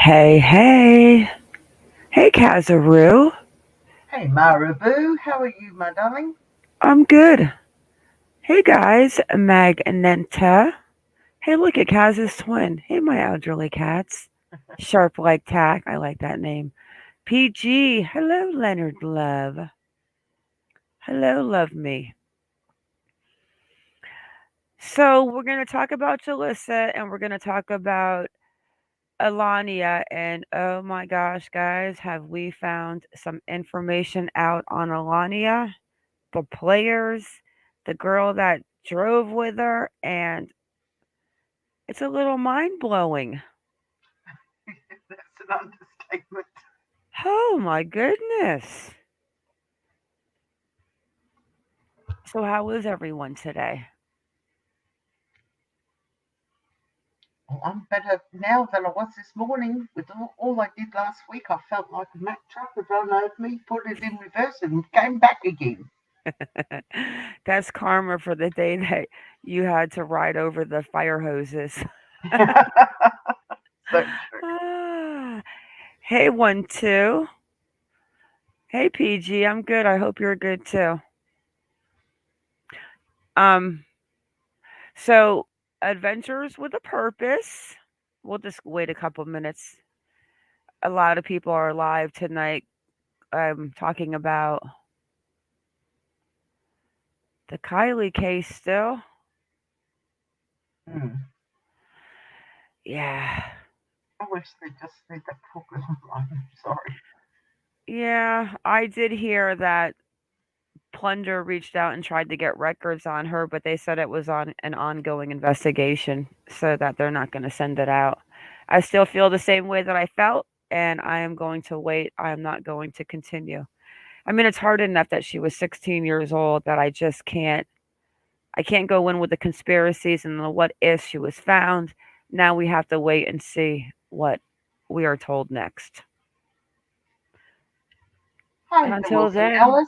Hey, hey. Hey, Kazaroo. Hey Marabou, how are you, my darling? I'm good. Hey, guys. Magneta. Hey, look at Kaz's twin. Hey, my elderly cats. Sharp like tack. I like that name. PG. Hello, Leonard Love. Hello, love me. So, we're going to talk about Jalissa and we're going to talk about Alania. And oh my gosh, guys, have we found some information out on Alania? The players, the girl that drove with her, and it's a little mind blowing. That's an understatement. Oh my goodness. So, how is everyone today? Well, I'm better now than I was this morning. With all I did last week, I felt like a Mack truck had run over me, put it in reverse, and came back again. That's karma for the day that you had to ride over the fire hoses. So true. Ah, hey, 1 2. Hey, PG. I'm good. I hope you're good too. Um, so adventures with a purpose. We'll just wait a couple minutes. A lot of people are live tonight. I'm talking about the Kylie case still. Hmm. Yeah. I wish they'd just leave that poor girl alone. I'm sorry. Yeah, I did hear that Plunder reached out and tried to get records on her, but they said it was on an ongoing investigation, so that they're not going to send it out. I still feel the same way that I felt, and I am going to wait. I am not going to continue. I mean, it's hard enough that she was 16 years old that I just can't. I can't go in with the conspiracies and the what if she was found. Now we have to wait and see what we are told next. And Hi, the until Wilson then, Alice.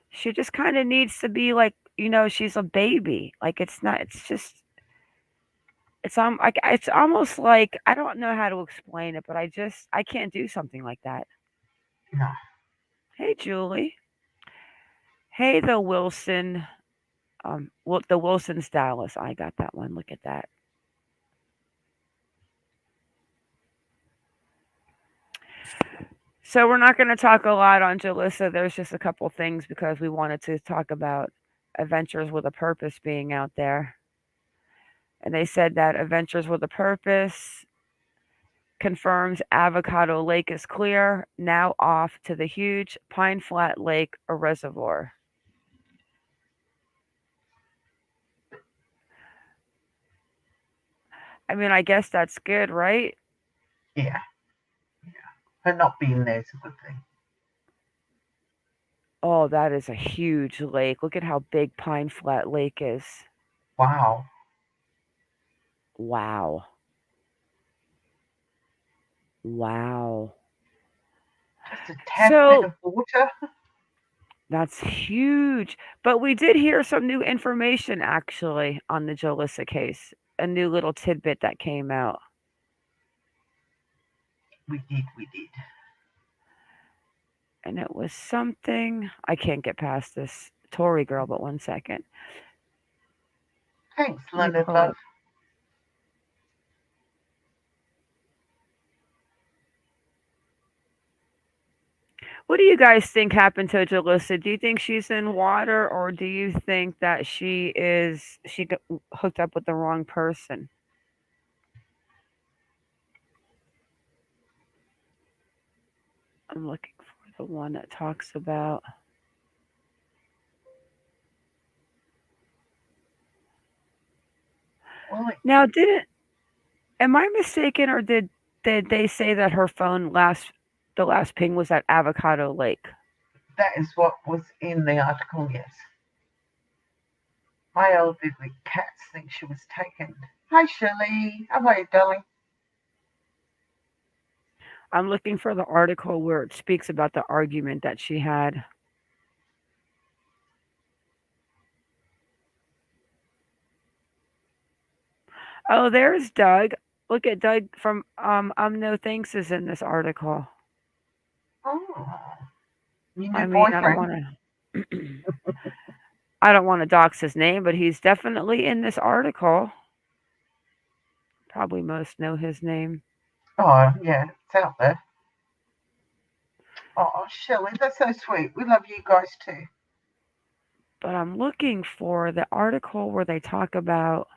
she just kind of needs to be like, she's a baby. Like it's not. It's just. It's almost like I don't know how to explain it, but I can't do something like that. No. Hey, Julie. Hey, the Wilson. Well, the Wilson's Dallas. I got that one. Look at that. So we're not going to talk a lot on Jalissa. There's just a couple things because we wanted to talk about Adventures with a Purpose being out there. And they said that Adventures with a Purpose confirms Avocado Lake is clear, now off to the huge Pine Flat Lake or reservoir. I mean, I guess that's good, right? Yeah, yeah. Her not being there is a good thing. Oh, that is a huge lake. Look at how big Pine Flat Lake is. Wow. Wow. Wow. Just a tad bit So of water. that's huge. But we did hear some new information actually on the Jolissa case. A new little tidbit that came out. We did. And it was something I can't get past this Tory girl, but 1 second. Thanks, Let me Leonard pull Love. up. What do you guys think happened to Jalissa? Do you think she's in water, or do you think that she got hooked up with the wrong person? I'm looking for the one that talks about. Well, Now, didn't am I mistaken, or did they say that her phone the last ping was at Avocado Lake? that is what was in the article, yes. My elderly cats think she was taken. Hi, Shirley. How are you, darling? I'm looking for the article where it speaks about the argument that she had. Oh, there's Doug. Look at Doug from No Thanks is in this article. Oh, your I new mean, I don't boyfriend. want to. I don't want to dox his name, but he's definitely in this article. Probably most know his name. Oh, yeah, it's out there. Oh, Shelley, that's so sweet. We love you guys too. But I'm looking for the article where they talk about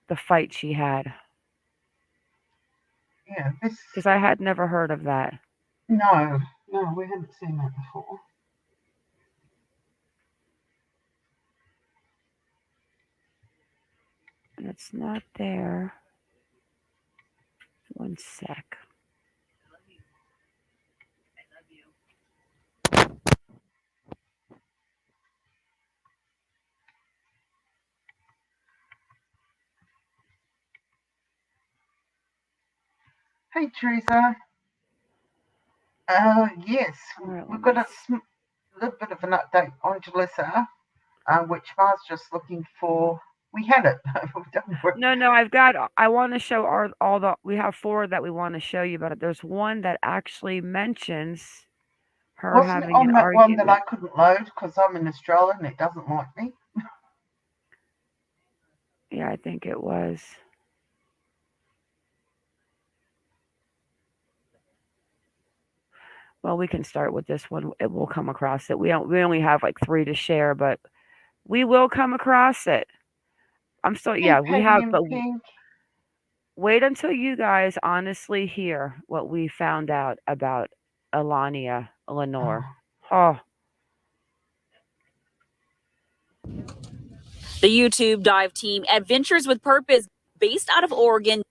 the fight she had. Yeah, this. Because I had never heard of that. No, we haven't seen that before. And it's not there. One sec. Hey, Teresa. Yes, Right, we've got a little bit of an update on Jolissa, which Mar's just looking for. We had it. We've done work. No, I want to show we have 4 that we want to show you, but there's one that actually mentions her Wasn't it having an on that one that I argument. couldn't load because I'm in Australia and it doesn't like me? Yeah, I think it was. Well, we can start with this one. It will come across it. We only have like 3 to share, but we will come across it. I'm still Hey, we Patty have, and but Pink. wait until you guys honestly hear what we found out about Allahnia Lenoir. Oh, The YouTube dive team Adventures with Purpose, based out of Oregon,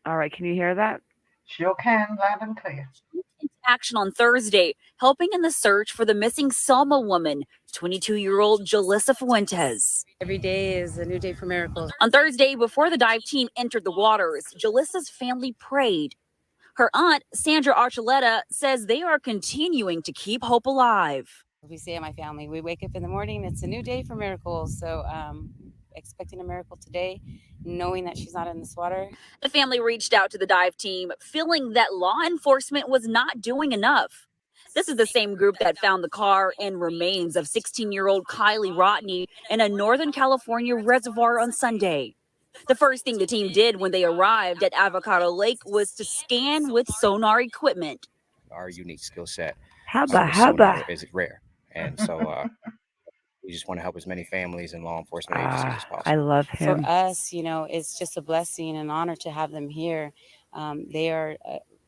all right. Can you hear that? Sure can, loud and clear. into action on Thursday, helping in the search for the missing Selma woman, 22-year-old Jolissa Fuentes. Every day is a new day for miracles. On Thursday, before the dive team entered the waters, Jolissa's family prayed. Her aunt, Sandra Archuleta, says they are continuing to keep hope alive. We say in my family, we wake up in the morning, it's a new day for miracles. So expecting a miracle today, knowing that she's not in this water. The family reached out to the dive team, feeling that law enforcement was not doing enough. This is the same group that found the car and remains of 16-year-old Kylie Rodney in a Northern California reservoir on Sunday. The first thing the team did when they arrived at Avocado Lake was to scan with sonar equipment. Our unique skill set Haba. sonar is rare, and so we just want to help as many families and law enforcement agencies as possible. I love him. For us, it's just a blessing and honor to have them here. They are,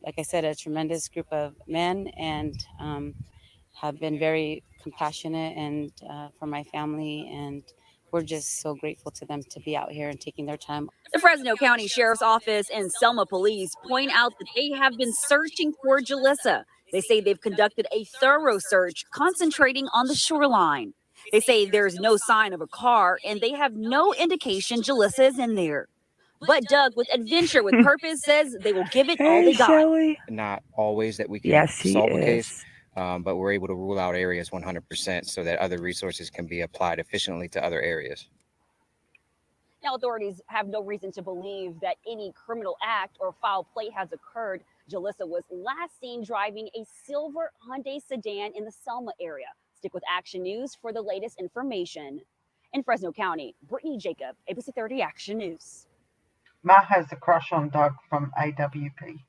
like I said, a tremendous group of men and have been very compassionate and for my family, and we're just so grateful to them to be out here and taking their time. The Fresno County Sheriff's Office and Selma Police point out that they have been searching for Jolissa. They say they've conducted a thorough search concentrating on the shoreline. They say there's no sign of a car and they have no indication Jolissa is in there. But Doug with Adventure with Purpose says they will give it all they got. Shelley. Not always that we can Yes, he solve a is. case, but we're able to rule out areas 100% so that other resources can be applied efficiently to other areas. Now, authorities have no reason to believe that any criminal act or foul play has occurred. Jolissa was last seen driving a silver Hyundai sedan in the Selma area. Stick with Action News for the latest information. In Fresno County, Brittany Jacob, ABC 30 Action News. Ma has a crush on Doug from AWP.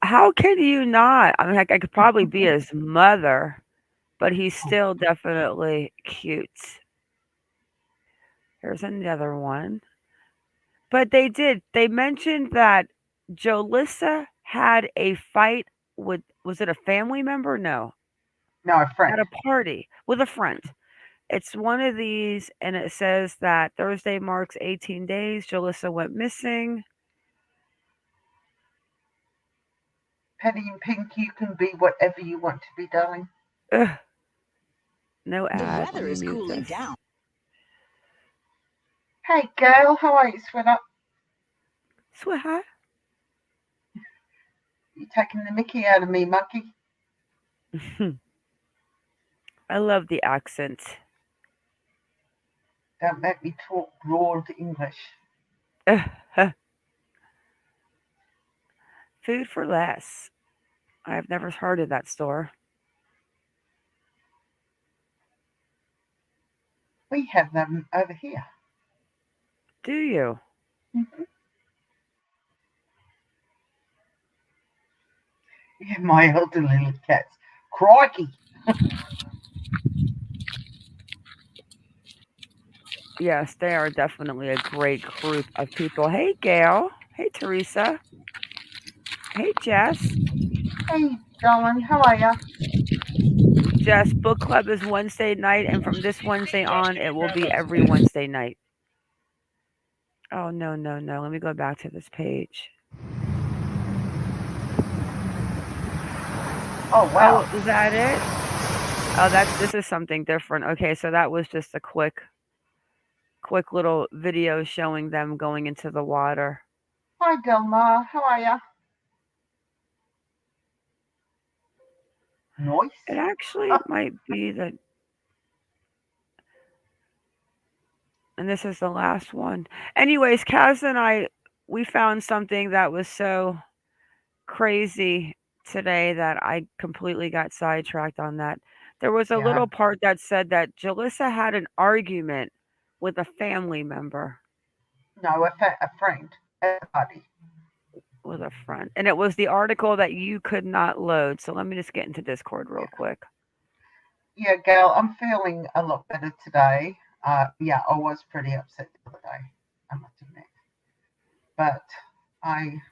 How can you not? I mean, I could probably be his mother, but he's still definitely cute. Here's another one. But they mentioned that Jolissa had a fight with, was it a family member? No, No, a friend. at a party with a friend. It's one of these, and it says that Thursday marks 18 days. Jolissa went missing. Patty and Pink, you can be whatever you want to be, darling. Ugh. No The ad. weather is cooling down. Hey, girl, how are you, sweetheart? Sweetheart. You taking the mickey out of me, monkey? I love the accent. Don't make me talk broad English. Food for less. I've never heard of that store. We have them over here. Do you? Mhm. Yeah, my elderly little cats. Crikey. Yes, they are definitely a great group of people. Hey, Gail. Hey, Teresa. Hey, Jess. Hey, darling, how are ya? Jess, book club is Wednesday night, and from this Wednesday on, it will be every Wednesday night. Oh, no, no, no. Let me go back to this page. Oh, wow. Oh, is that it? Oh, this is something different. Okay, so that was just a quick little video showing them going into the water. Hi, Delmar, how are ya? Nice. It actually might be that, and this is the last one. Anyways, Kaz and I, we found something that was so crazy today that I completely got sidetracked on that. There was a Yeah. little part that said that Jalissa had an argument with a family member, No, a friend. A buddy. with a friend. And it was the article that you could not load. So let me just get into Discord real Yeah. quick. Yeah, Gail, I'm feeling a lot better today. Yeah, I was pretty upset the other day, I must admit. But I'm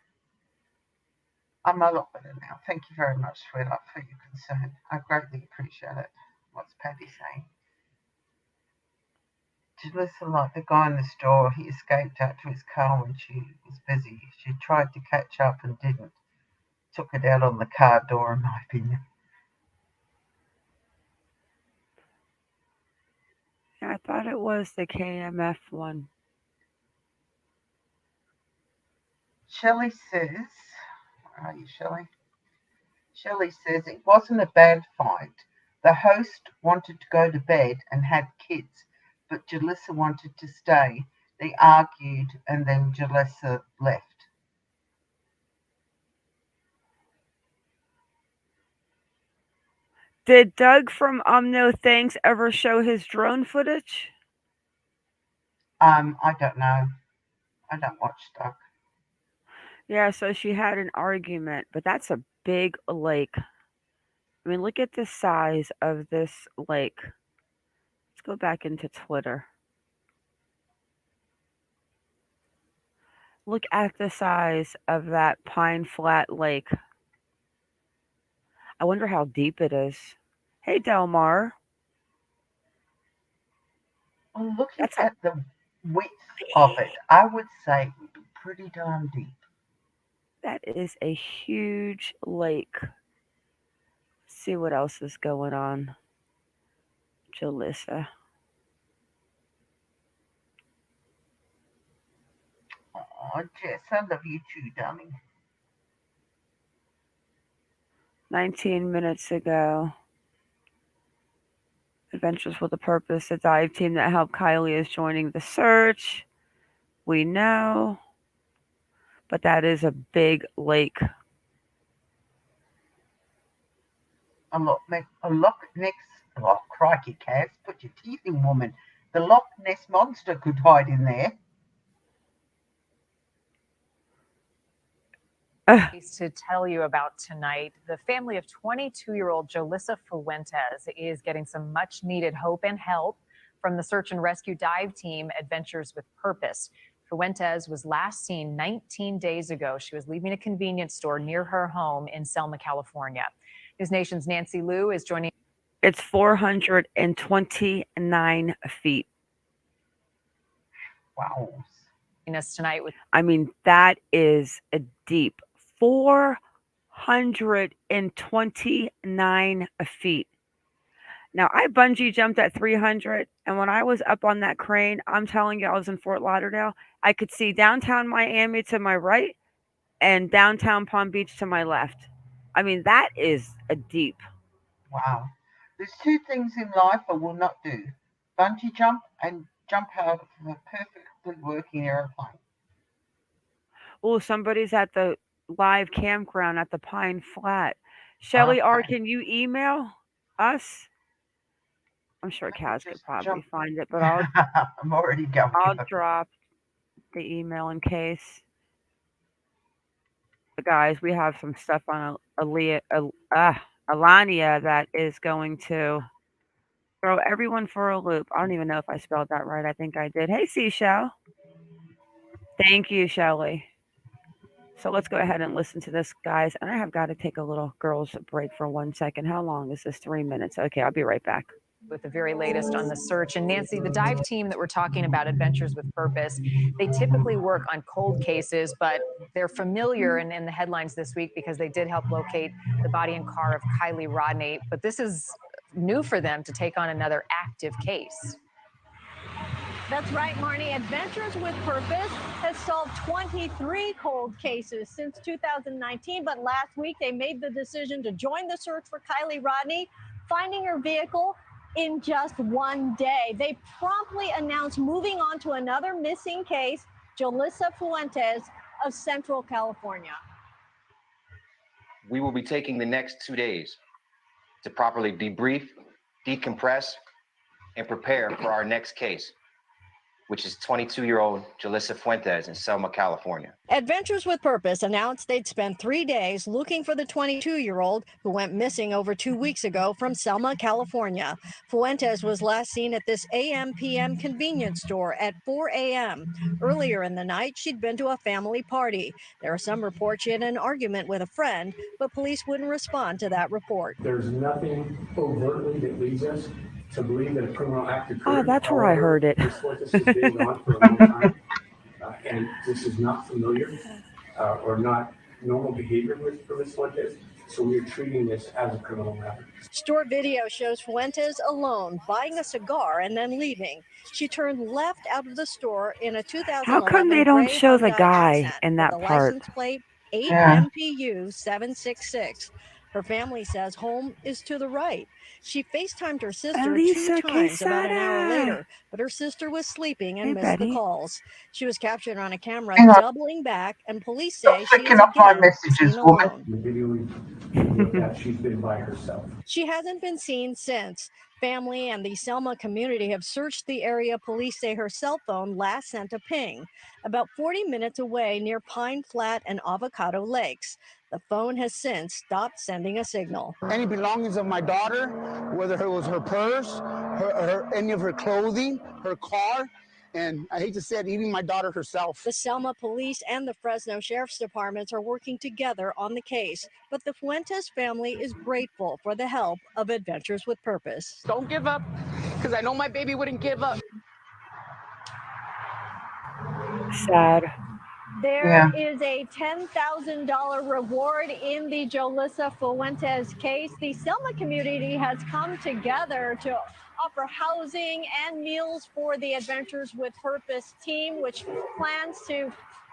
a lot better now. Thank you very much, sweetheart, for your concern. I greatly appreciate it. What's Patty saying? Jalissa, like the guy in the store, he escaped out to his car when she was busy. She tried to catch up and didn't. Took it out on the car door, in my opinion. Yeah, I thought it was the KMF one. Shelley says, where are you, Shelley? Shelley says it wasn't a bad fight. The host wanted to go to bed and had kids, but Jalissa wanted to stay. They argued and then Jalissa left. Did Doug from No Thanks ever show his drone footage? I don't know. I don't watch stuff. Yeah, so she had an argument, but that's a big lake. I mean, look at the size of this lake. Let's go back into Twitter. Look at the size of that Pine Flat Lake. I wonder how deep it is. Hey, Delmar. Well, looking That's a at the width of it, I would say it would be pretty darn deep. that is a huge lake. Let's see what else is going on. Jalissa. Oh, Jess, I love you too, darling. 19 minutes ago. Adventures with a Purpose, the dive team that helped Kylie is joining the search. We know. But that is a big lake. A Loch Ness, oh, crikey, Kaz, put your teeth in, woman. The Loch Ness monster could hide in there. To tell you about tonight, the family of 22-year-old Jolissa Fuentes is getting some much needed hope and help from the search and rescue dive team Adventures with Purpose. Fuentes was last seen 19 days ago. She was leaving a convenience store near her home in Selma, California. News Nation's Nancy Liu is joining. It's 429 feet. Wow. Us tonight with. I mean, that is a deep 429 feet. Now, I bungee jumped at 300, and when I was up on that crane, I'm telling you, I was in Fort Lauderdale. I could see downtown Miami to my right and downtown Palm Beach to my left. I mean, that is a deep. Wow. There's two things in life I will not do: bungee jump and jump out of a perfectly working aeroplane. Oh, somebody's at the live campground at the Pine Flat. Shelly R, Okay. can you email us? I'm sure Let me Kaz could just probably jump. find it, but I'll I'm already going. drop the email in case. But guys, we have some stuff on Alania that is going to throw everyone for a loop. I don't even know if I spelled that right. I think I did. Hey, Seashell. Thank you, Shelly. So let's go ahead and listen to this, guys. And I have got to take a little girls' break for 1 second. How long is this? 3 minutes. Okay, I'll be right back. With the very latest on the search. And Nancy, the dive team that we're talking about, Adventures with Purpose, they typically work on cold cases, but they're familiar in the headlines this week because they did help locate the body and car of Kylie Rodney. But this is new for them to take on another active case. That's right, Marnie. Adventures with Purpose has solved 23 cold cases since 2019, but last week they made the decision to join the search for Kylie Rodney, finding her vehicle in just 1 day. They promptly announced moving on to another missing case, Jolissa Fuentes of Central California. We will be taking the next 2 days to properly debrief, decompress, and prepare for our next case, which is 22-year-old Jolissa Fuentes in Selma, California. Adventures with Purpose announced they'd spend 3 days looking for the 22-year-old who went missing over 2 weeks ago from Selma, California. Fuentes was last seen at this AM/PM convenience store at 4 a.m. Earlier in the night, she'd been to a family party. There are some reports she had an argument with a friend, but police wouldn't respond to that report. There's nothing overtly that leads us to believe that a criminal act occurred. Oh, that's where I heard it. Ms. Fuentes has been gone for a long time, and this is not familiar or not normal behavior for Ms. Fuentes, so we are treating this as a criminal matter. Store video shows Fuentes alone, buying a cigar and then leaving. She turned left out of the store in a 2011 How come they don't gray show the Hyundai guy Accent in with that the part? license plate Yeah. 8MPU766. Her family says home is to the right. She FaceTimed her sister Elisa 2 times about an hour Quesada. later, but her sister was sleeping and Hey, missed the Betty. calls. She was captured on a camera Hang on. doubling back, and police Stop say she flicking is off my again messages, seen woman. alone. The video revealed that she's been by herself. She hasn't been seen since. Family and the Selma community have searched the area. Police say her cell phone last sent a ping about 40 minutes away near Pine Flat and Avocado Lakes. The phone has since stopped sending a signal. Any belongings of my daughter, whether it was her purse, any of her clothing, her car, and I hate to say it, even my daughter herself. The Selma Police and the Fresno Sheriff's Departments are working together on the case, but the Fuentes family is grateful for the help of Adventures with Purpose. Don't give up, because I know my baby wouldn't give up. Sad. There is a $10,000 reward in the Jolissa Fuentes case. The Selma community has come together to offer housing and meals for the Adventures with Purpose team, which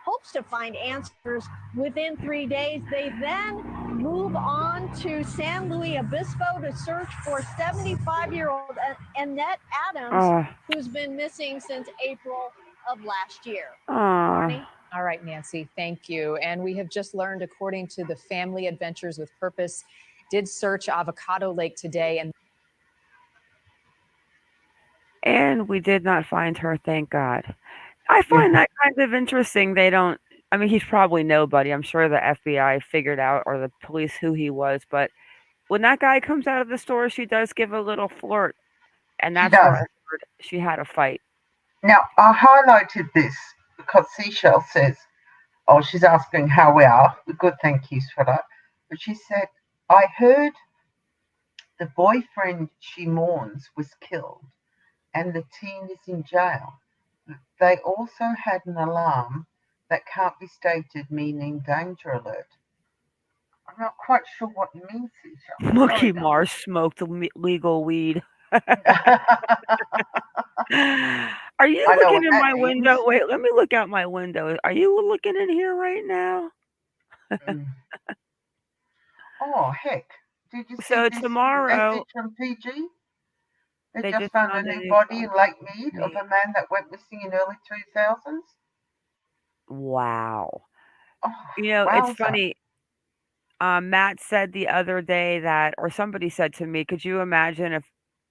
hopes to find answers within 3 days. They then move on to San Luis Obispo to search for 75-year-old Annette Adams, who's been missing since April of last year. Marnie? All right, Nancy, thank you. And we have just learned, according to the family, Adventures with Purpose did search Avocado Lake today. And we did not find her, thank God. I find that kind of interesting. I mean, he's probably nobody. I'm sure the FBI figured out, or the police, who he was. But when that guy comes out of the store, she does give a little flirt. And that's where I heard she had a fight. Now, I highlighted this because Seashell says, oh, she's asking how we are. Good, thank yous for that. But she said, I heard the boyfriend she mourns was killed and the teen is in jail. They also had an alarm that can't be stated, meaning danger alert. I'm not quite sure what it means, Seashell. MonkieMar smoked legal weed. Are you looking in my window? Wait, let me look out my window. Are you looking in here right now? Oh, heck. Did you see So this tomorrow, message from PG? they just found a new body in Lake Mead of a man that went missing in early 2000s. Wow. It's Wowza. funny. Matt said the other day that, or somebody said to me, could you imagine if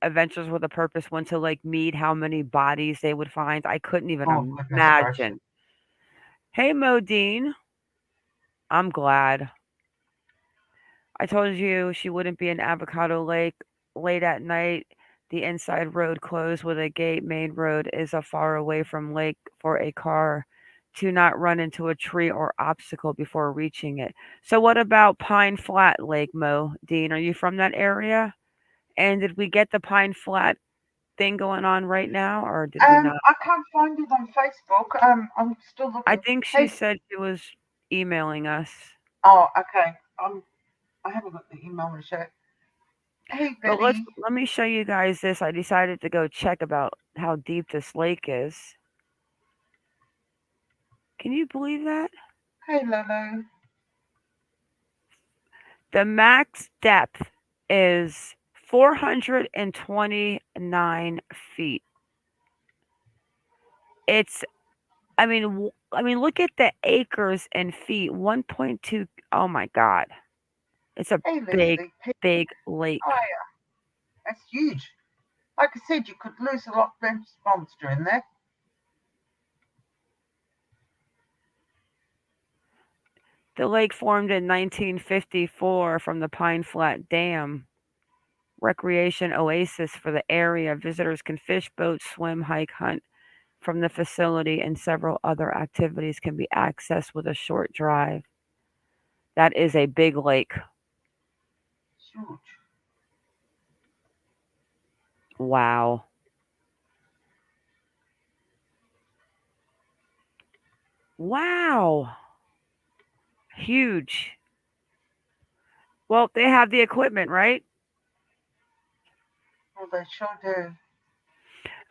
Adventures with a Purpose went to Lake Mead, how many bodies they would find? I couldn't even Oh, goodness gracious. imagine. Hey, Modine. I'm glad. I told you she wouldn't be in Avocado Lake late at night. The inside road closed with a gate. Main road is a far away from lake for a car to not run into a tree or obstacle before reaching it. So what about Pine Flat Lake, Mo? Dean, are you from that area? And did we get the Pine Flat thing going on right now, or did we not? I can't find it on Facebook. I'm still I looking. think she Hey, said she was emailing us. oh, okay. I haven't got the email to show. Hey, But Betty. let me show you guys this. I decided to go check about how deep this lake is. Can you believe that? Hey, Lolo. The max depth is 429 feet. It's I mean look at the acres and feet. 1.2. Oh my god. It's a Hey, big Leslie. Hey, big lake. oh, yeah. That's huge. Like I said, you could lose a lot of monster in there. The lake formed in 1954 from the Pine Flat Dam. Recreation oasis for the area. Visitors can fish, boat, swim, hike, hunt from the facility, and several other activities can be accessed with a short drive. That is a big lake. Huge. Wow. Wow. Huge. Well, they have the equipment, right? Well, they sure do.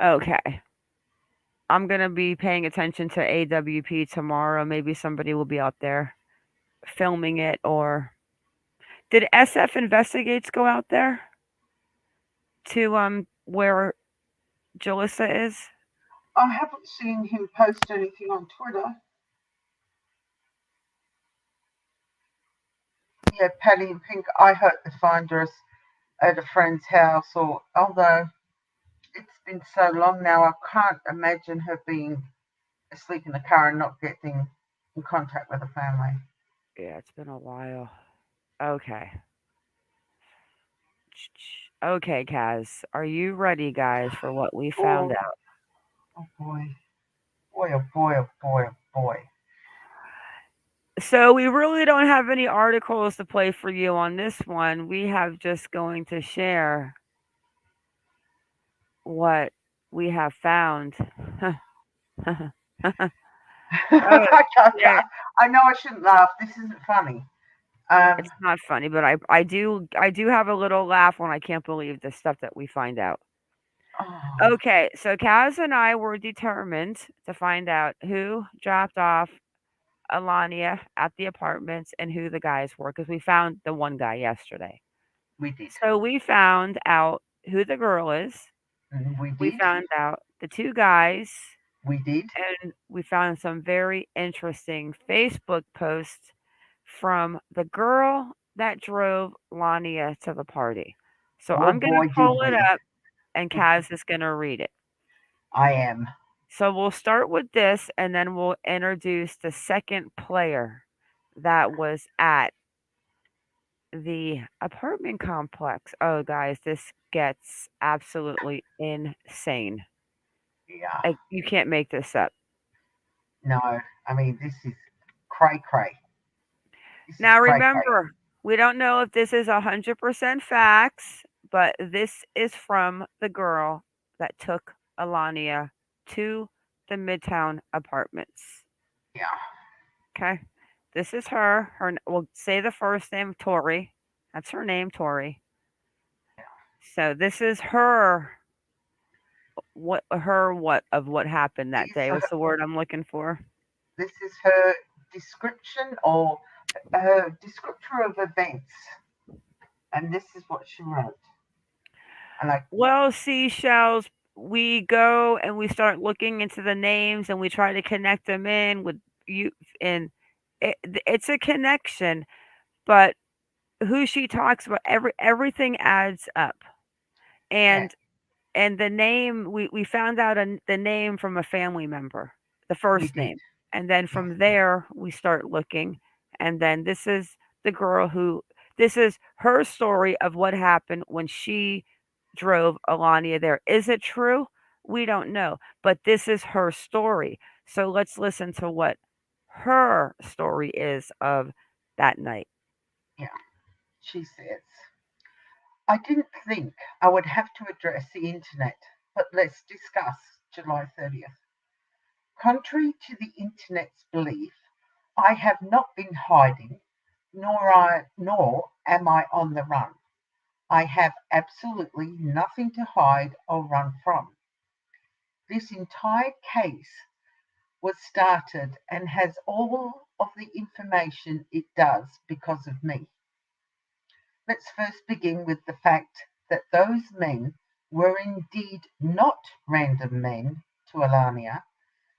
Okay. I'm going to be paying attention to AWP tomorrow. Maybe somebody will be out there filming it, or did SF Investigates go out there to where Jolissa is? I haven't seen him post anything on Twitter. Yeah, Patty and Pink. I hope they find her at a friend's house, or although it's been so long now, I can't imagine her being asleep in the car and not getting in contact with the family. Yeah, it's been a while. Okay. Okay, Kaz. Are you ready, guys, for what we found Oh, out? oh boy. Boy, oh boy, oh boy, oh boy. So we really don't have any articles to play for you on this one. We have just going to share what we have found. Oh, yeah, I know I shouldn't laugh. This isn't funny. it's not funny, but I do have a little laugh when I can't believe the stuff that we find out. Oh, Okay, so Kaz and I were determined to find out who dropped off Alania at the apartments and who the guys were, because we found the one guy yesterday. we did. So we found out who the girl is. We We did. found out the two guys, We did. and we found some very interesting Facebook posts from the girl that drove Lania to the party. So Oh I'm going boy, to did pull it we. up, and Kaz is going to read it. I am. So we'll start with this, and then we'll introduce the second player that was at the apartment complex. Oh, guys, this gets absolutely insane. Yeah. You can't make this up. No, I mean, this is cray cray. Now, remember, we don't know if this is 100% facts, but this is from the girl that took Alania to the Midtown apartments. Yeah. Okay. This is her. We'll say the first name, Tori. That's her name, Tori. So this is her. What happened that day? What's the word I'm looking for? This is her description, or her descriptor of events, and this is what she wrote. Well, seashells, we go and we start looking into the names and we try to connect them in with you, and it's a connection, but who she talks about, everything adds up. Yeah, And the name, we found out the name from a family member, the we first did. name, and then Yes. from there we start looking, and then this is the girl who, this is her story of what happened when she drove Alania there. Is it true? We don't know, but this is her story. So let's listen to what her story is of that night. Yeah. She says, I didn't think I would have to address the internet, but let's discuss July 30th. Contrary to the internet's belief, I have not been hiding, nor am I on the run. I have absolutely nothing to hide or run from. This entire case was started and has all of the information it does because of me. Let's first begin with the fact that those men were indeed not random men to Allahnia.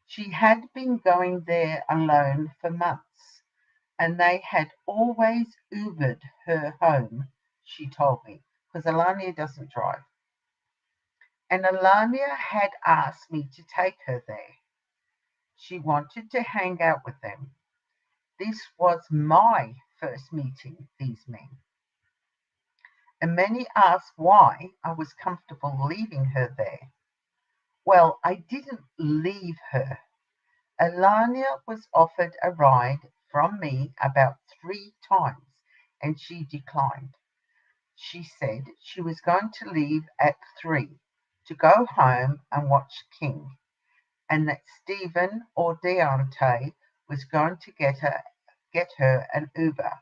She had been going there alone for months, and they had always Ubered her home, she told me, because Allahnia doesn't drive. And Allahnia had asked me to take her there. She wanted to hang out with them. This was my first meeting these men. And many asked why I was comfortable leaving her there. Well, I didn't leave her. Allahnia was offered a ride from me about 3 times and she declined. She said she was going to leave at 3 to go home and watch King, and that Stephen or Deontay was going to get her an Uber.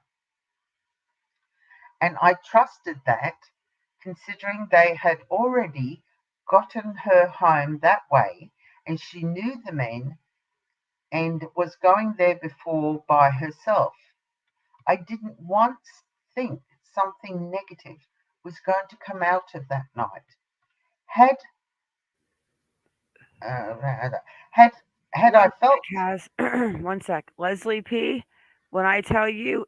And I trusted that, considering they had already gotten her home that way, and she knew the men and was going there before by herself. I didn't once think something negative was going to come out of that night. Had had had One I felt sec, has 1 sec. Leslie P. When I tell you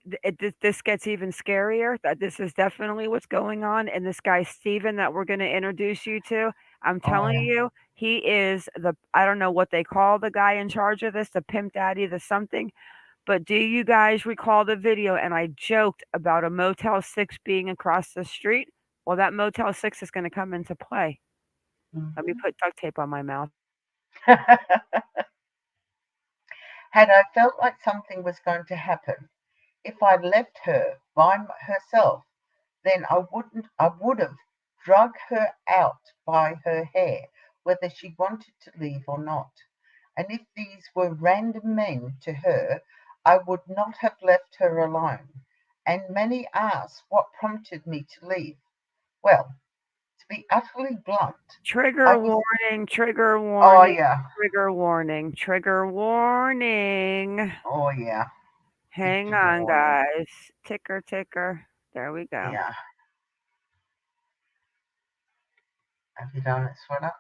this gets even scarier, that this is definitely what's going on, and this guy Steven that we're going to introduce you to, I'm oh telling yeah, you, he is the, I don't know what they call the guy in charge of this, the pimp daddy, the something. But do you guys recall the video? And I joked about a Motel 6 being across the street. Well, that Motel 6 is going to come into play. Let me mhm. put duct tape on my mouth. Had I felt like something was going to happen, if I'd left her by herself, then I would have drug her out by her hair, whether she wanted to leave or not. And if these were random men to her, I would not have left her alone. And many ask what prompted me to leave. Well, to be utterly blunt, I Trigger was, warning, trigger oh warning, yeah, trigger warning, trigger warning. oh yeah, big Hang trigger on, warning. guys. Ticker, ticker. There we go. Yeah, have you done it, sweater?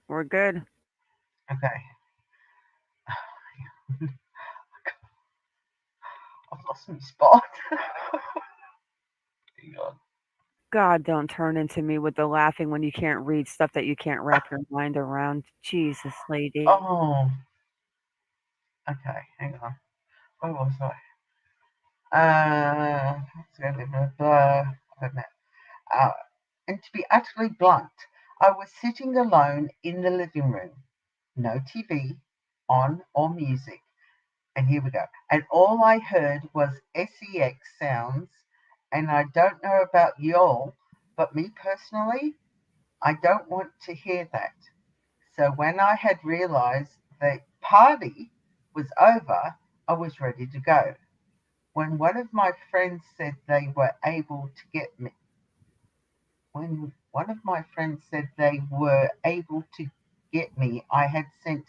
We're good. Okay. I've lost my spot. Hang on. God, don't turn into me with the laughing when you can't read stuff that you can't wrap your mind around. Jesus, lady. Oh, okay, hang on. Where was I? Wait a minute. Uh, and to be utterly blunt, I was sitting alone in the living room, no TV on or music. And here we go. And all I heard was sex sounds. And I don't know about y'all, but me personally, I don't want to hear that. So when I had realized the party was over, I was ready to go. When one of my friends said they were able to get me, when one of my friends said they were able to get me, I had sent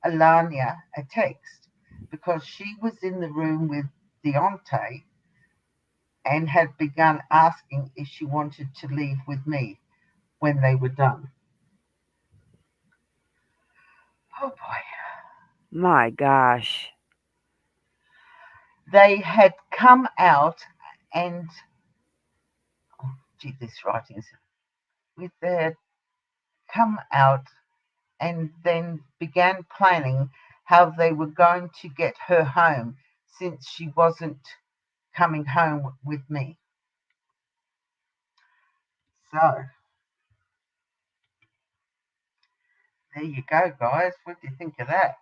Alania a text because she was in the room with Deontay and had begun asking if she wanted to leave with me when they were done. Oh boy. My gosh. They had come out and, oh, gee, this writing is, they had come out and then began planning how they were going to get her home since she wasn't coming home with me. So, there you go, guys. What do you think of that?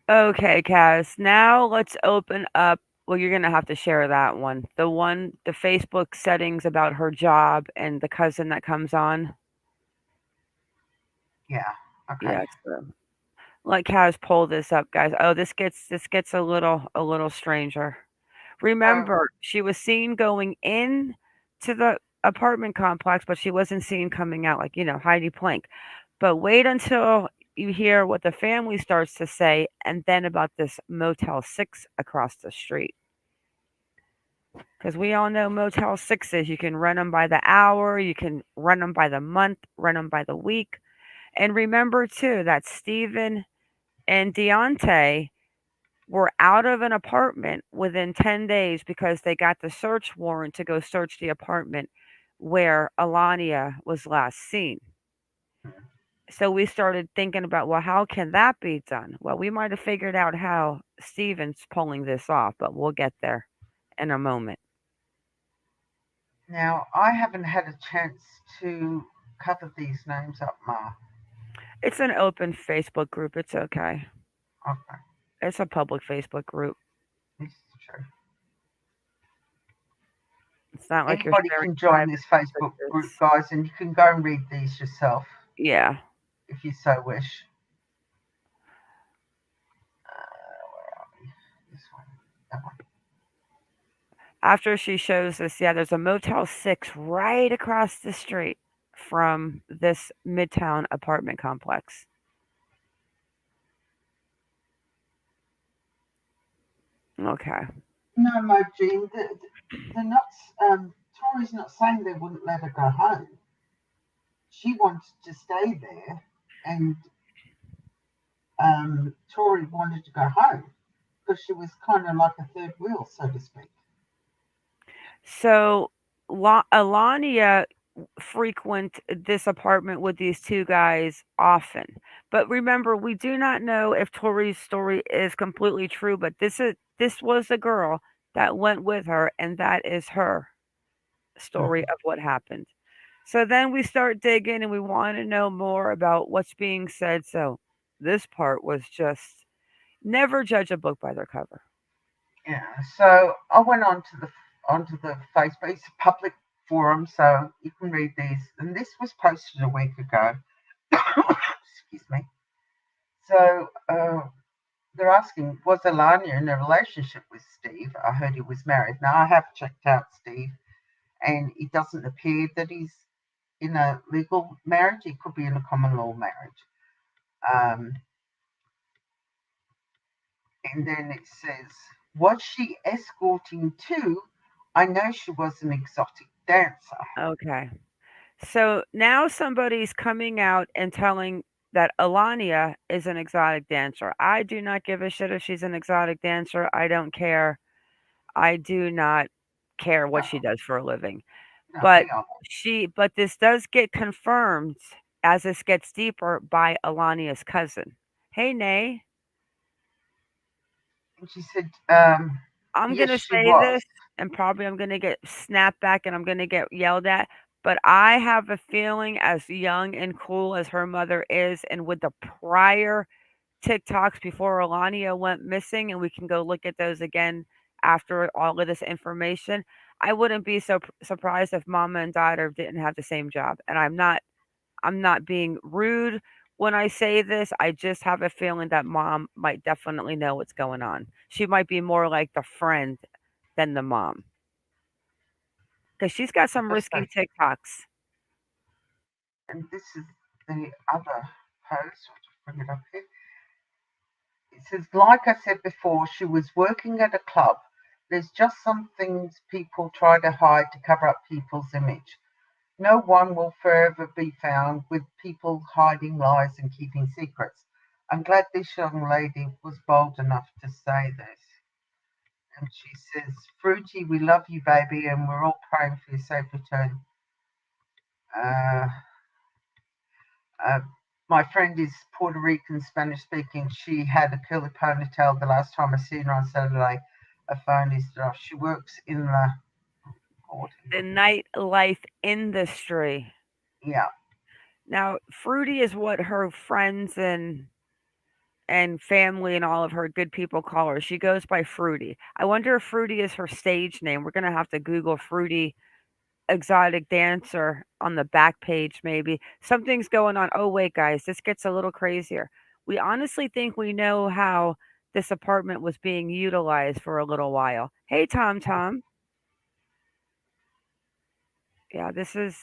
Okay, Kaz. Now let's open up. Well, you're gonna have to share that one. The Facebook settings about her job and the cousin that comes on. Yeah, okay. Yeah, so let Kaz pull this up, guys. Oh, this gets a little stranger. Remember, she was seen going in to the apartment complex, but she wasn't seen coming out, like, Heidi Plank. But wait until you hear what the family starts to say, and then about this Motel 6 across the street. Because we all know Motel 6s, you can rent them by the hour, you can rent them by the month, rent them by the week. And remember, too, that Stephen and Deontay were out of an apartment within 10 days because they got the search warrant to go search the apartment where Allahnia was last seen. So we started thinking about, well, how can that be done? Well, we might have figured out how Steven's pulling this off, but we'll get there in a moment. Now, I haven't had a chance to cover these names up, Ma. It's an open Facebook group. It's okay. Okay, It's a public Facebook group. this is true. It's not like Anybody you're can join this Facebook group, guys, and you can go and read these yourself. Yeah. If you so wish. Where are we? This one. That one. After she shows us, yeah, there's a Motel 6 right across the street from this Midtown apartment complex. Okay. No, Jean, they're not. Tori's not saying they wouldn't let her go home. She wanted to stay there, and Tori wanted to go home because she was kind of like a third wheel, so to speak. So Alania frequent this apartment with these two guys often. But remember, we do not know if Tori's story is completely true, but this was a girl that went with her, and that is her story of what happened. So then we start digging and we want to know more about what's being said. So this part was just never judge a book by their cover. Yeah. So I went onto the Facebook. It's a public forum, so you can read these. And this was posted a week ago. Excuse me. So they're asking, was Allahnia in a relationship with Steve? I heard he was married. Now, I have checked out Steve, and it doesn't appear that he's in a legal marriage. He could be in a common law marriage. And then it says, was she escorting too? I know she was an exotic dancer. Okay. So now somebody's coming out and telling that Allahnia is an exotic dancer. I do not give a shit if she's an exotic dancer. I don't care. I do not care what she does for a living. No, But yeah. but this does get confirmed as this gets deeper by Alania's cousin. Hey, Nay. And she said, I'm yes, gonna she say was. this, and probably I'm gonna get snapped back, and I'm gonna get yelled at. But I have a feeling, as young and cool as her mother is, and with the prior TikToks before Alania went missing, and we can go look at those again after all of this information. I wouldn't be so surprised if mama and daughter didn't have the same job. And I'm not being rude when I say this. I just have a feeling that mom might definitely know what's going on. She might be more like the friend than the mom. Because she's got some risky TikToks. And this is the other post. I'll just bring it up here. It says, like I said before, she was working at a club. There's just some things people try to hide to cover up people's image. No one will forever be found with people hiding lies and keeping secrets. I'm glad this young lady was bold enough to say this. And she says, Fruity, we love you, baby, and we're all praying for your safe return. Uh, uh, my friend is Puerto Rican, Spanish speaking. She had a curly ponytail the last time I seen her on Saturday. Her phone is off. She works in the nightlife industry. Yeah. Now, Fruity is what her friends and family and all of her good people call her. She goes by Fruity. I wonder if Fruity is her stage name. We're gonna have to Google Fruity exotic dancer on the back page, maybe. Something's going on. Oh, wait, guys, this gets a little crazier. We honestly think we know how this apartment was being utilized for a little while. Hey, Tom Tom. Yeah, this is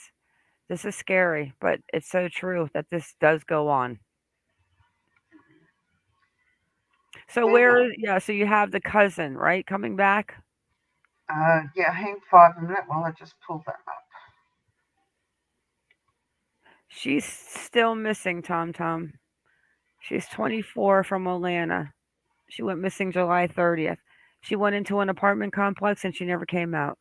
scary, but it's so true that this does go on. So so you have the cousin, right, coming back? Yeah, hang 5 a minute while I just pull that up. She's still missing, Tom Tom. She's 24 from Atlanta. She went missing July 30th. She went into an apartment complex and she never came out.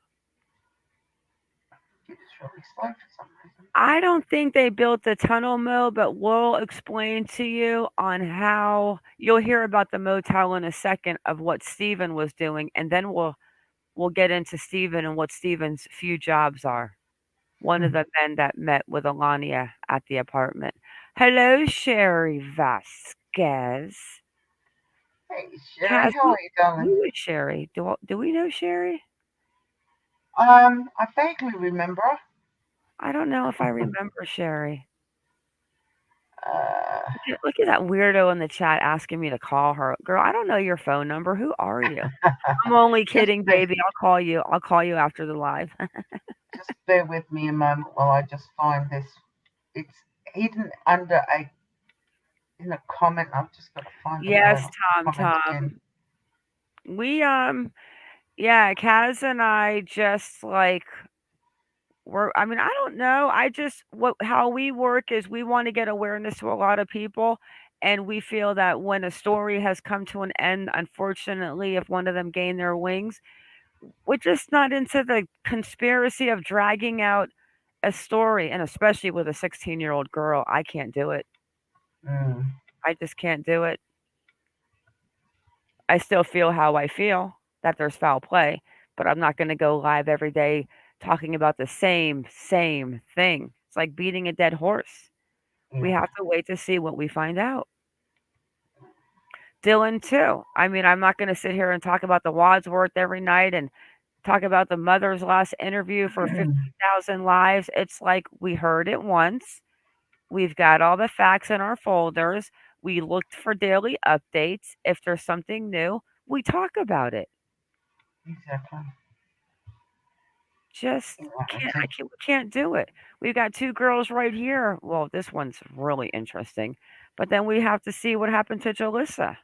It's really slow for some reason. I don't think they built the tunnel mill, but we'll explain to you on how you'll hear about the motel in a second of what Steven was doing, and then we'll get into Steven and what Steven's few jobs are. One of the men that met with Allahnia at the apartment. Hello, Sherry Vasquez. Hey, Sherry, how are you, darling? Who is Sherry? Do we know Sherry? I vaguely remember. I don't know if I remember Sherry. Uh, Look at that weirdo in the chat asking me to call her. Girl, I don't know your phone number. Who are you? I'm only kidding, baby. I'll call you. I'll call you after the live. Just bear with me a moment while I just find this. It's hidden under in a comment. I've just got to find Yes, the Tom. again. We yeah, Kaz and I just like I mean, I don't know. How we work is we want to get awareness to a lot of people, and we feel that when a story has come to an end, unfortunately, if one of them gained their wings, we're just not into the conspiracy of dragging out a story, and especially with a 16-year-old girl. I can't do it. I just can't do it. I still feel how I feel, that there's foul play, but I'm not going to go live every day talking about the same thing. It's like beating a dead horse. We have to wait to see what we find out. Dylan too. I mean, I'm not going to sit here and talk about the Wadsworth every night and talk about the mother's last interview for 50,000 lives. It's like we heard it once. We've got all the facts in our folders. We looked for daily updates. If there's something new, we talk about it. Exactly. Just we can't do it. We've got two girls right here. Well, this one's really interesting, but then we have to see what happened to Jolissa.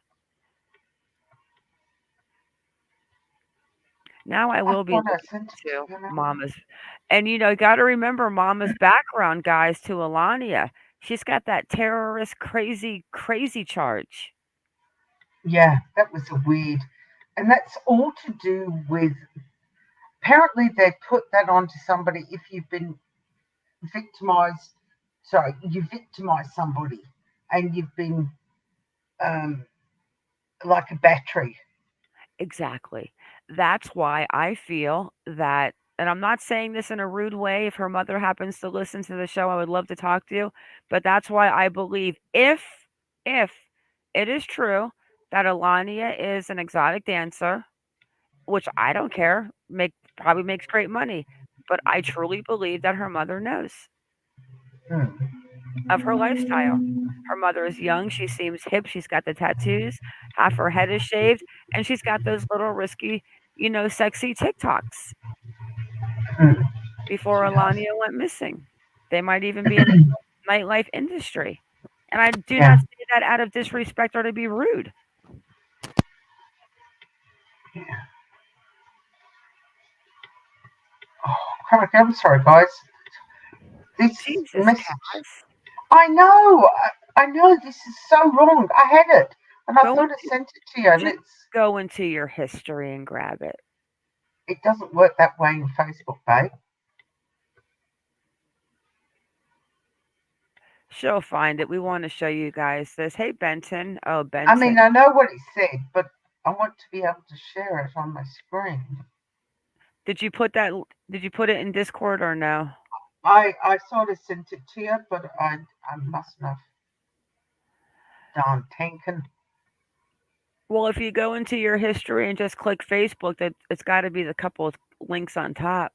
Now I will be looking to Mama's, and you got to remember Mama's background, guys, to Allahnia. She's got that terrorist crazy charge. Yeah, that was a weird, and that's all to do with. Apparently, they put that onto somebody if you've been victimized. Sorry, you victimize somebody, and you've been like a battery. Exactly. That's why I feel that, and I'm not saying this in a rude way. If her mother happens to listen to the show, I would love to talk to you. But that's why I believe if it is true that Allahnia is an exotic dancer, which I don't care, probably makes great money, but I truly believe that her mother knows of her lifestyle. Her mother is young. She seems hip. She's got the tattoos. Half her head is shaved, and she's got those little risky, sexy TikToks. Before Allahnia went missing, they might even be in the nightlife industry. And I do not say that out of disrespect or to be rude. Yeah. Oh, crap, I'm sorry, guys. This Jesus, message. Kaz. I know. I know. This is so wrong. I had it, and I Go thought I sent it to you, and Just go into your history and grab it. it doesn't work that way in Facebook, babe. She'll find it. We want to show you guys this. Hey, Benton. Oh, Benton. I mean, I know what it said, but I want to be able to share it on my screen. Did you put it in Discord or no? I sort of sent it to you, but I mustn't have. Darn tankin'. Well, if you go into your history and just click Facebook, that it's got to be the couple of links on top.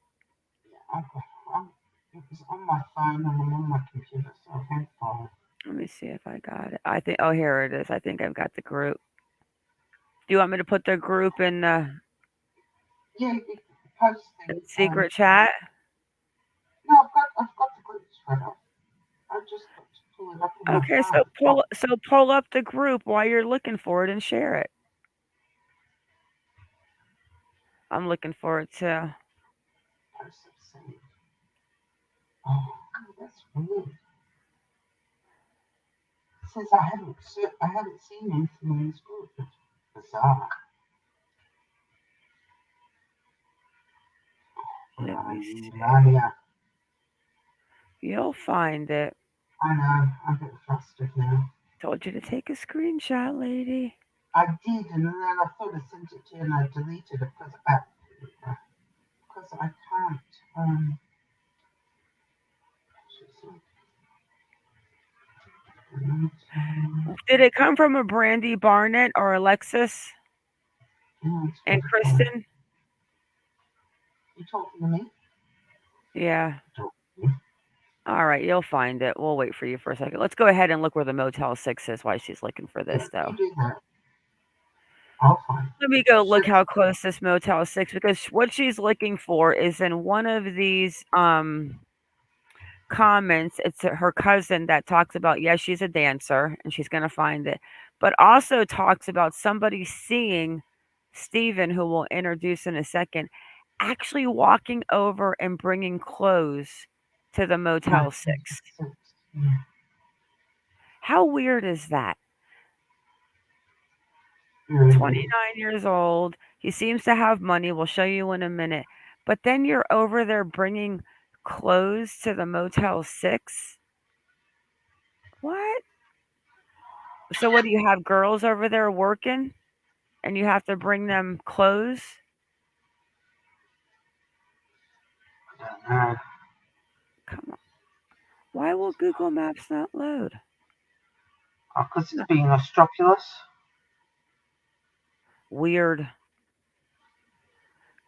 It was on my phone and I'm on my computer, so I can't follow. Let me see if I got it. I think. Oh, here it is. I think I've got the group. Do you want me to put the group in the post in secret chat? No, I've got the group straight up. I just got to pull it up. Okay, so pull up the group while you're looking for it and share it. I'm looking for it too. Oh, that's weird. It says I haven't seen anything in this group. It's bizarre. You'll find it. I know. I'm getting flustered now. Told you to take a screenshot, lady. I did, and then I thought I sent it to you, and I deleted it because I can't. Did it come from a Brandy Barnett or Alexis and Kristen? You talking to me? Yeah. All right, you'll find it. We'll wait for you for a second. Let's go ahead and look where the Motel 6 is while she's looking for this, though. I'll find it. Let me go look how close this Motel 6, because what she's looking for is in one of these comments. It's her cousin that talks about, yes, she's a dancer, and she's going to find it, but also talks about somebody seeing Steven, who we'll introduce in a second, actually walking over and bringing clothes to the Motel 6. How weird is that? 29 years old. He seems to have money. We'll show you in a minute. But then you're over there bringing clothes to the Motel 6? What? So what do you have, girls over there working and you have to bring them clothes? Come on. Why will Google Maps not load? Because it's being obstropulous. Weird.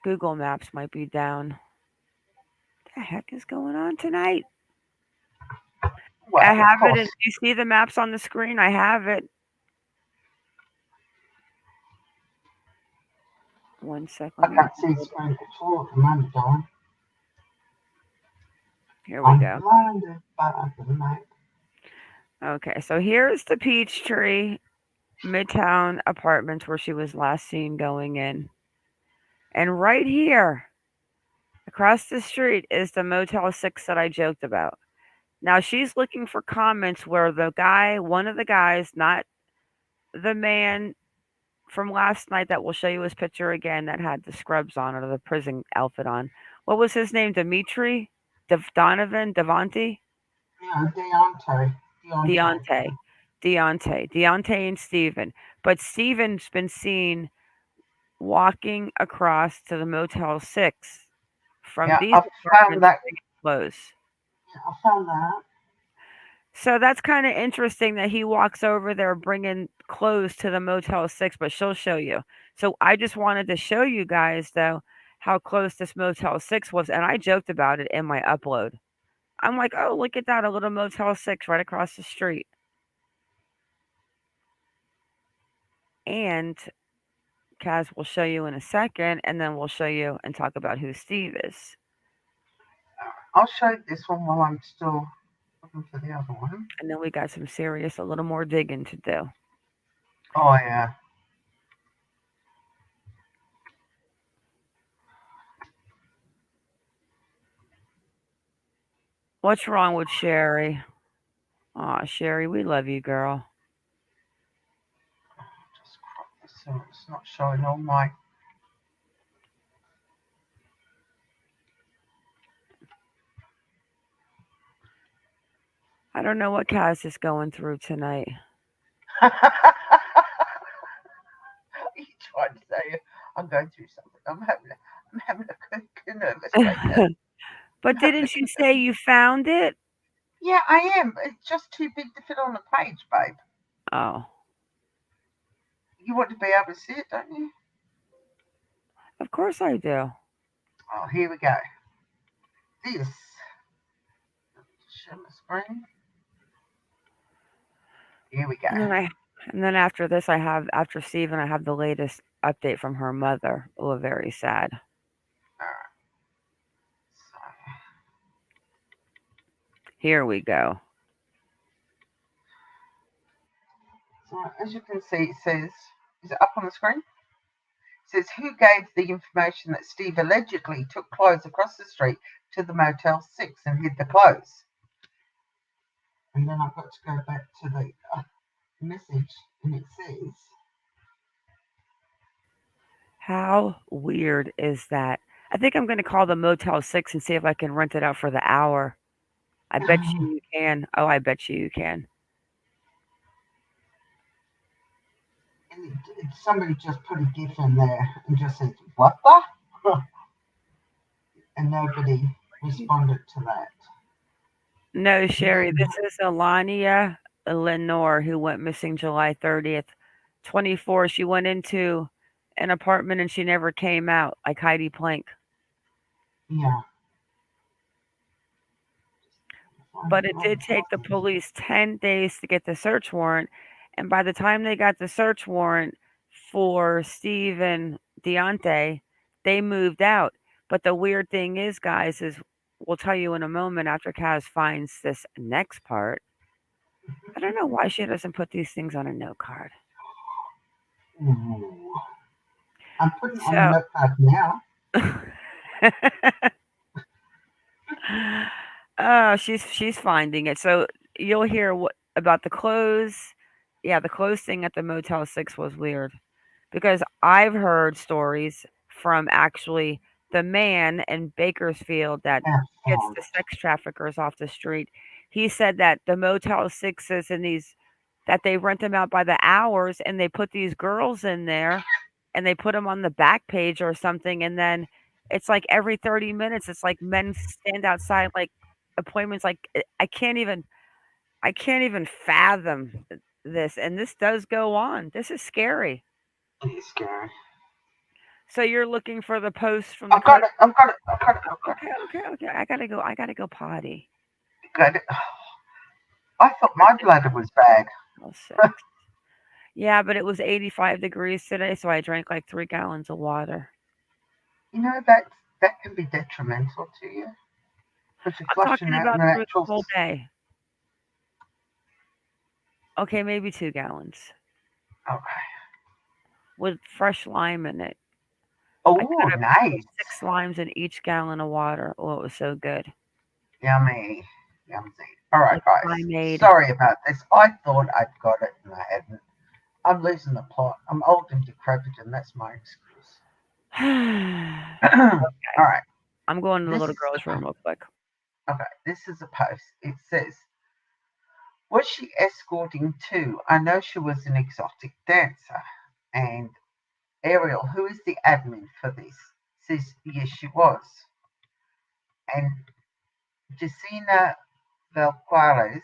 Google Maps might be down. What the heck is going on tonight? Well, I have it. Do you see the maps on the screen? I have it. 1 second. I can't see the screen at all at the moment, darling. Here we go. Blinded by the night. Okay, so here's the Peachtree Midtown Apartments where she was last seen going in. And right here, across the street, is the Motel 6 that I joked about. Now, she's looking for comments where one of the guys, not the man from last night that we'll show you his picture again that had the scrubs on or the prison outfit on. What was his name? Dimitri? Devontae? Yeah, Deontay and Steven. But Steven's been seen walking across to the Motel 6 from these apartments close. Yeah, I found that. So that's kind of interesting that he walks over there bringing clothes to the Motel 6, but she'll show you. So I just wanted to show you guys, though, how close this Motel 6 was, and I joked about it in my upload. I'm like, oh, look at that, a little Motel 6 right across the street. And Kaz will show you in a second, and then we'll show you and talk about who Steve is. I'll show you this one while I'm still looking for the other one. And then we got some serious, a little more digging to do. Oh, yeah. What's wrong with Sherry? Aw, Sherry, we love you, girl. Just crop this so it's not showing all my. I don't know what Kaz is going through tonight. You tried to say I'm going through something. I'm having a nervous breakdown. But didn't you say you found it? Yeah, I am. It's just too big to fit on the page, babe. Oh, You want to be able to see it, don't you? of course I do. Oh, here we go. This. Share my screen. Here we go. And then after this, after Stephen, I have the latest update from her mother. Oh, very sad. All right. Here we go. So as you can see, it says, is it up on the screen? It says, who gave the information that Steve allegedly took clothes across the street to the Motel 6 and hid the clothes? And then I've got to go back to the message, and it says, How weird is that? I think I'm going to call the Motel 6 and see if I can rent it out for the hour. I bet you can. Oh, I bet you can. and somebody just put a GIF in there and just said, what the? And nobody responded to that. No, Sherry, this is Allahnia Lenoir, who went missing July 30th. 24. She went into an apartment and she never came out, like Heidi Plank. Yeah. But it did take the police 10 days to get the search warrant. And by the time they got the search warrant for Steve and Deontay, they moved out. But the weird thing is, guys, is we'll tell you in a moment after Kaz finds this next part. I don't know why she doesn't put these things on a note card. Ooh. I'm putting on a note card now. Oh, she's finding it. So you'll hear what about the clothes. Yeah, the clothes thing at the Motel 6 was weird because I've heard stories from actually the man in Bakersfield that gets the sex traffickers off the street. He said that the Motel 6s and that they rent them out by the hours and they put these girls in there and they put them on the back page or something, and then it's like every 30 minutes it's like men stand outside like appointments. Like I can't even fathom this, and this does go on. This is scary. It is scary. So you're looking for the post from the I've got it. Okay. I gotta go potty. Good. I thought my bladder was bad. Oh, yeah, but it was 85 degrees today, so I drank like 3 gallons of water. You know that can be detrimental to you. Because you're flushing out about natural. the whole day. Okay, maybe 2 gallons. Okay. With fresh lime in it. Oh, nice. 6 limes in each gallon of water. Oh, it was so good. Yummy. All right, guys. Limeade. Sorry about this. I thought I'd got it and I hadn't. I'm losing the plot. I'm old and decrepit, and that's my excuse. Okay. All right. I'm going to the little girl's room real quick. Okay, this is a post. It says, was she escorting too? I know she was an exotic dancer. And Ariel, who is the admin for this, says, yes, she was. And Jacina Valquares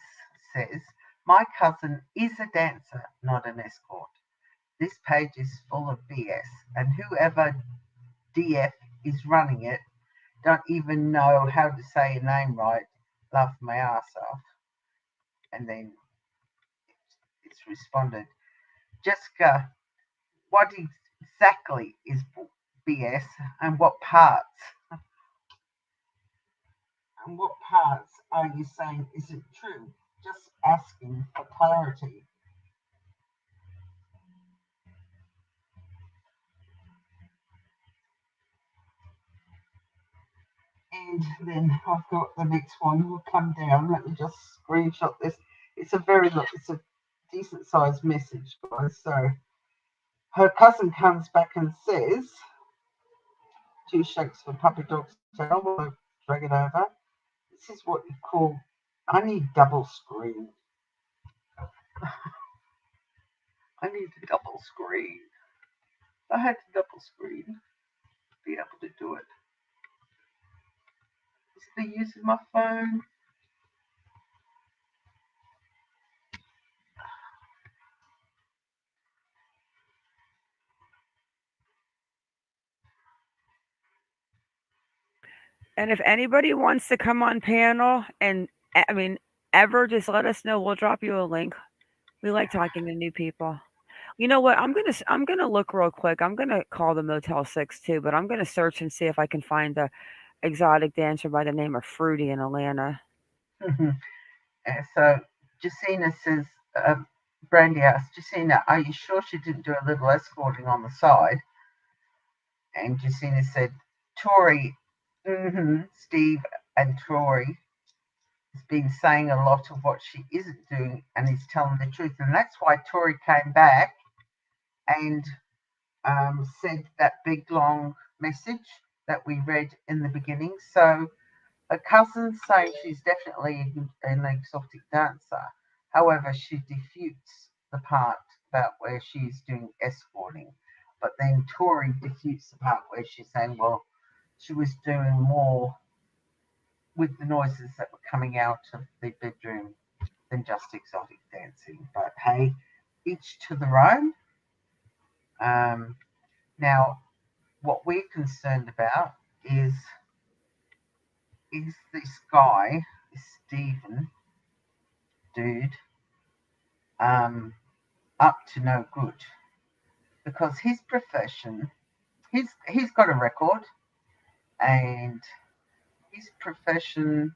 says, my cousin is a dancer, not an escort. This page is full of BS, and whoever DF is running it don't even know how to say a name right. Laugh my ass off. And then it's responded, Jessica, what exactly is BS and what parts? And what parts are you saying isn't true? Just asking for clarity. And then I've got the next one will come down. Let me just screenshot this. It's a decent sized message, guys. So her cousin comes back and says, 2 shakes for puppy dog's tail. We'll drag it over. This is what you call, I need double screen. I need a double screen. I had to double screen to be able to do it. Is the use of my phone? And if anybody wants to come on panel, and I mean, ever, just let us know. We'll drop you a link. We like talking to new people. You know what? I'm gonna look real quick. I'm gonna call the Motel 6 too, but I'm gonna search and see if I can find a exotic dancer by the name of Fruity in Atlanta. So Jacina says, Brandy asked, Jacina, are you sure she didn't do a little escorting on the side? And Jacina said, Tori, Steve and Tori has been saying a lot of what she isn't doing and is telling the truth. And that's why Tori came back and said that big long message that we read in the beginning. So her cousin's saying she's definitely an exotic dancer. However, she defutes the part about where she's doing escorting. But then Tori defutes the part where she's saying, well, she was doing more with the noises that were coming out of the bedroom than just exotic dancing. But hey, each to their own. Now, what we're concerned about is this guy, this Stephen dude, up to no good? Because his profession, he's got a record, and his profession,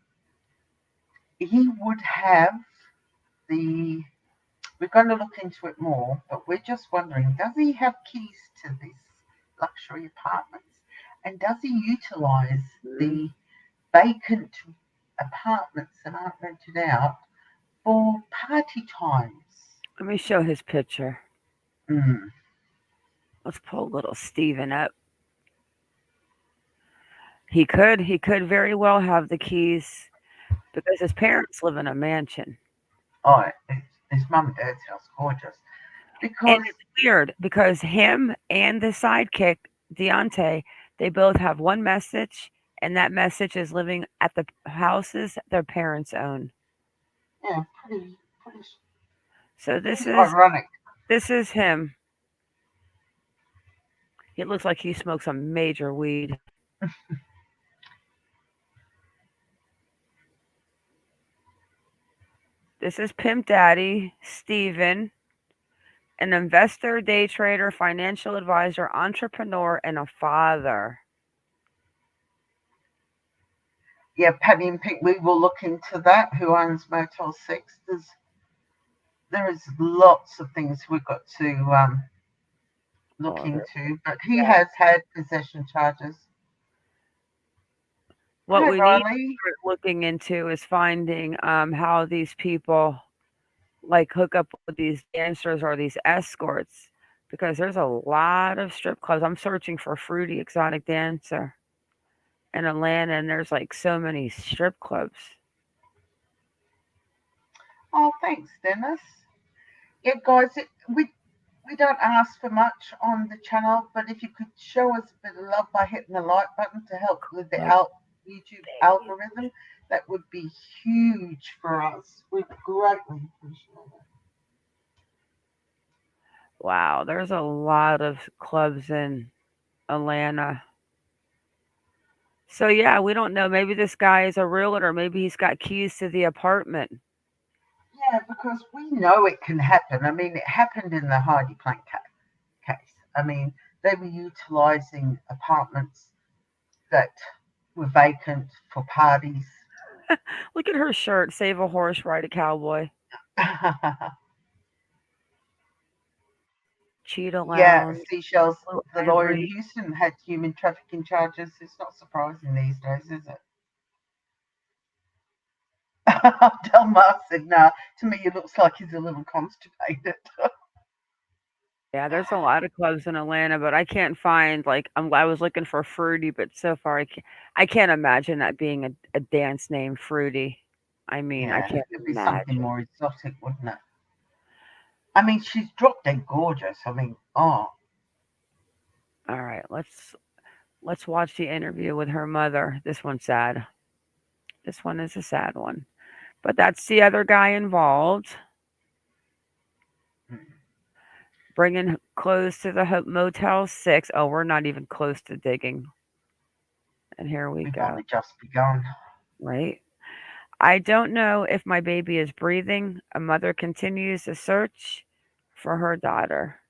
he would have the. We're going to look into it more, but we're just wondering, does he have keys to this luxury apartments? And does he utilize the vacant apartments that aren't rented out for party times? Let me show his picture. Mm. Let's pull little Steven up. He could very well have the keys because his parents live in a mansion. Oh, his mum and dad's house, gorgeous. Because And it's weird because him and the sidekick, Deontay, they both have one message, and that message is living at the houses their parents own. yeah, pretty So this is ironic. this is him. It looks like he smokes some major weed. This is Pimp Daddy, Steven, an investor, day trader, financial advisor, entrepreneur, and a father. Yeah, Patty and Pink, we will look into that. Who owns Motel 6? There is lots of things we've got to look into, but he has had possession charges. What Hi, we need Riley. to start looking into is finding how these people like hook up with these dancers or these escorts, because there's a lot of strip clubs. I'm searching for Fruity Exotic Dancer in Atlanta, and there's like so many strip clubs. Oh, thanks, Dennis. Yeah, guys, we don't ask for much on the channel, but if you could show us a bit of love by hitting the like button to help with the YouTube algorithm, that would be huge for us. We'd greatly appreciate it. Wow, there's a lot of clubs in Atlanta. So yeah, we don't know. Maybe this guy is a realtor. Maybe he's got keys to the apartment. Yeah, because we know it can happen. I mean, it happened in the Heidi Plank case. I mean, they were utilising apartments that were vacant for parties. Look at her shirt. Save a horse, ride a cowboy. Cheetah Lounge. Yeah, Seashells, Blue the lawyer in Ivory. Houston had human trafficking charges. It's not surprising these days, is it? Delmar said, "No, to me, it looks like he's a little constipated." Yeah, there's a lot of clubs in Atlanta, but I can't find like I was looking for Fruity, but so far I can't imagine that being a dance name, Fruity. I mean, I Yeah, can't it'd be something imagine. more exotic, wouldn't it? I mean, she's drop dead gorgeous. I mean, oh, All right, let's watch the interview with her mother. This one's sad. This one is a sad one. But that's the other guy involved. Bringing clothes to the Motel 6. Oh, we're not even close to digging. And here we we've go. only just begun. Right? I don't know if my baby is breathing. A mother continues the search for her daughter.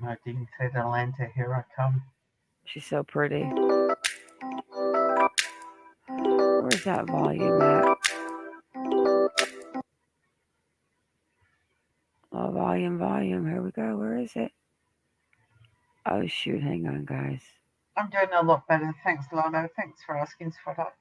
I didn't say Atlanta, here I come. She's so pretty. Where's that volume at? Oh, volume. Here we go. Where is it? Oh, shoot. Hang on, guys. I'm doing a lot better. Thanks, Lano. Thanks for asking, sweetheart.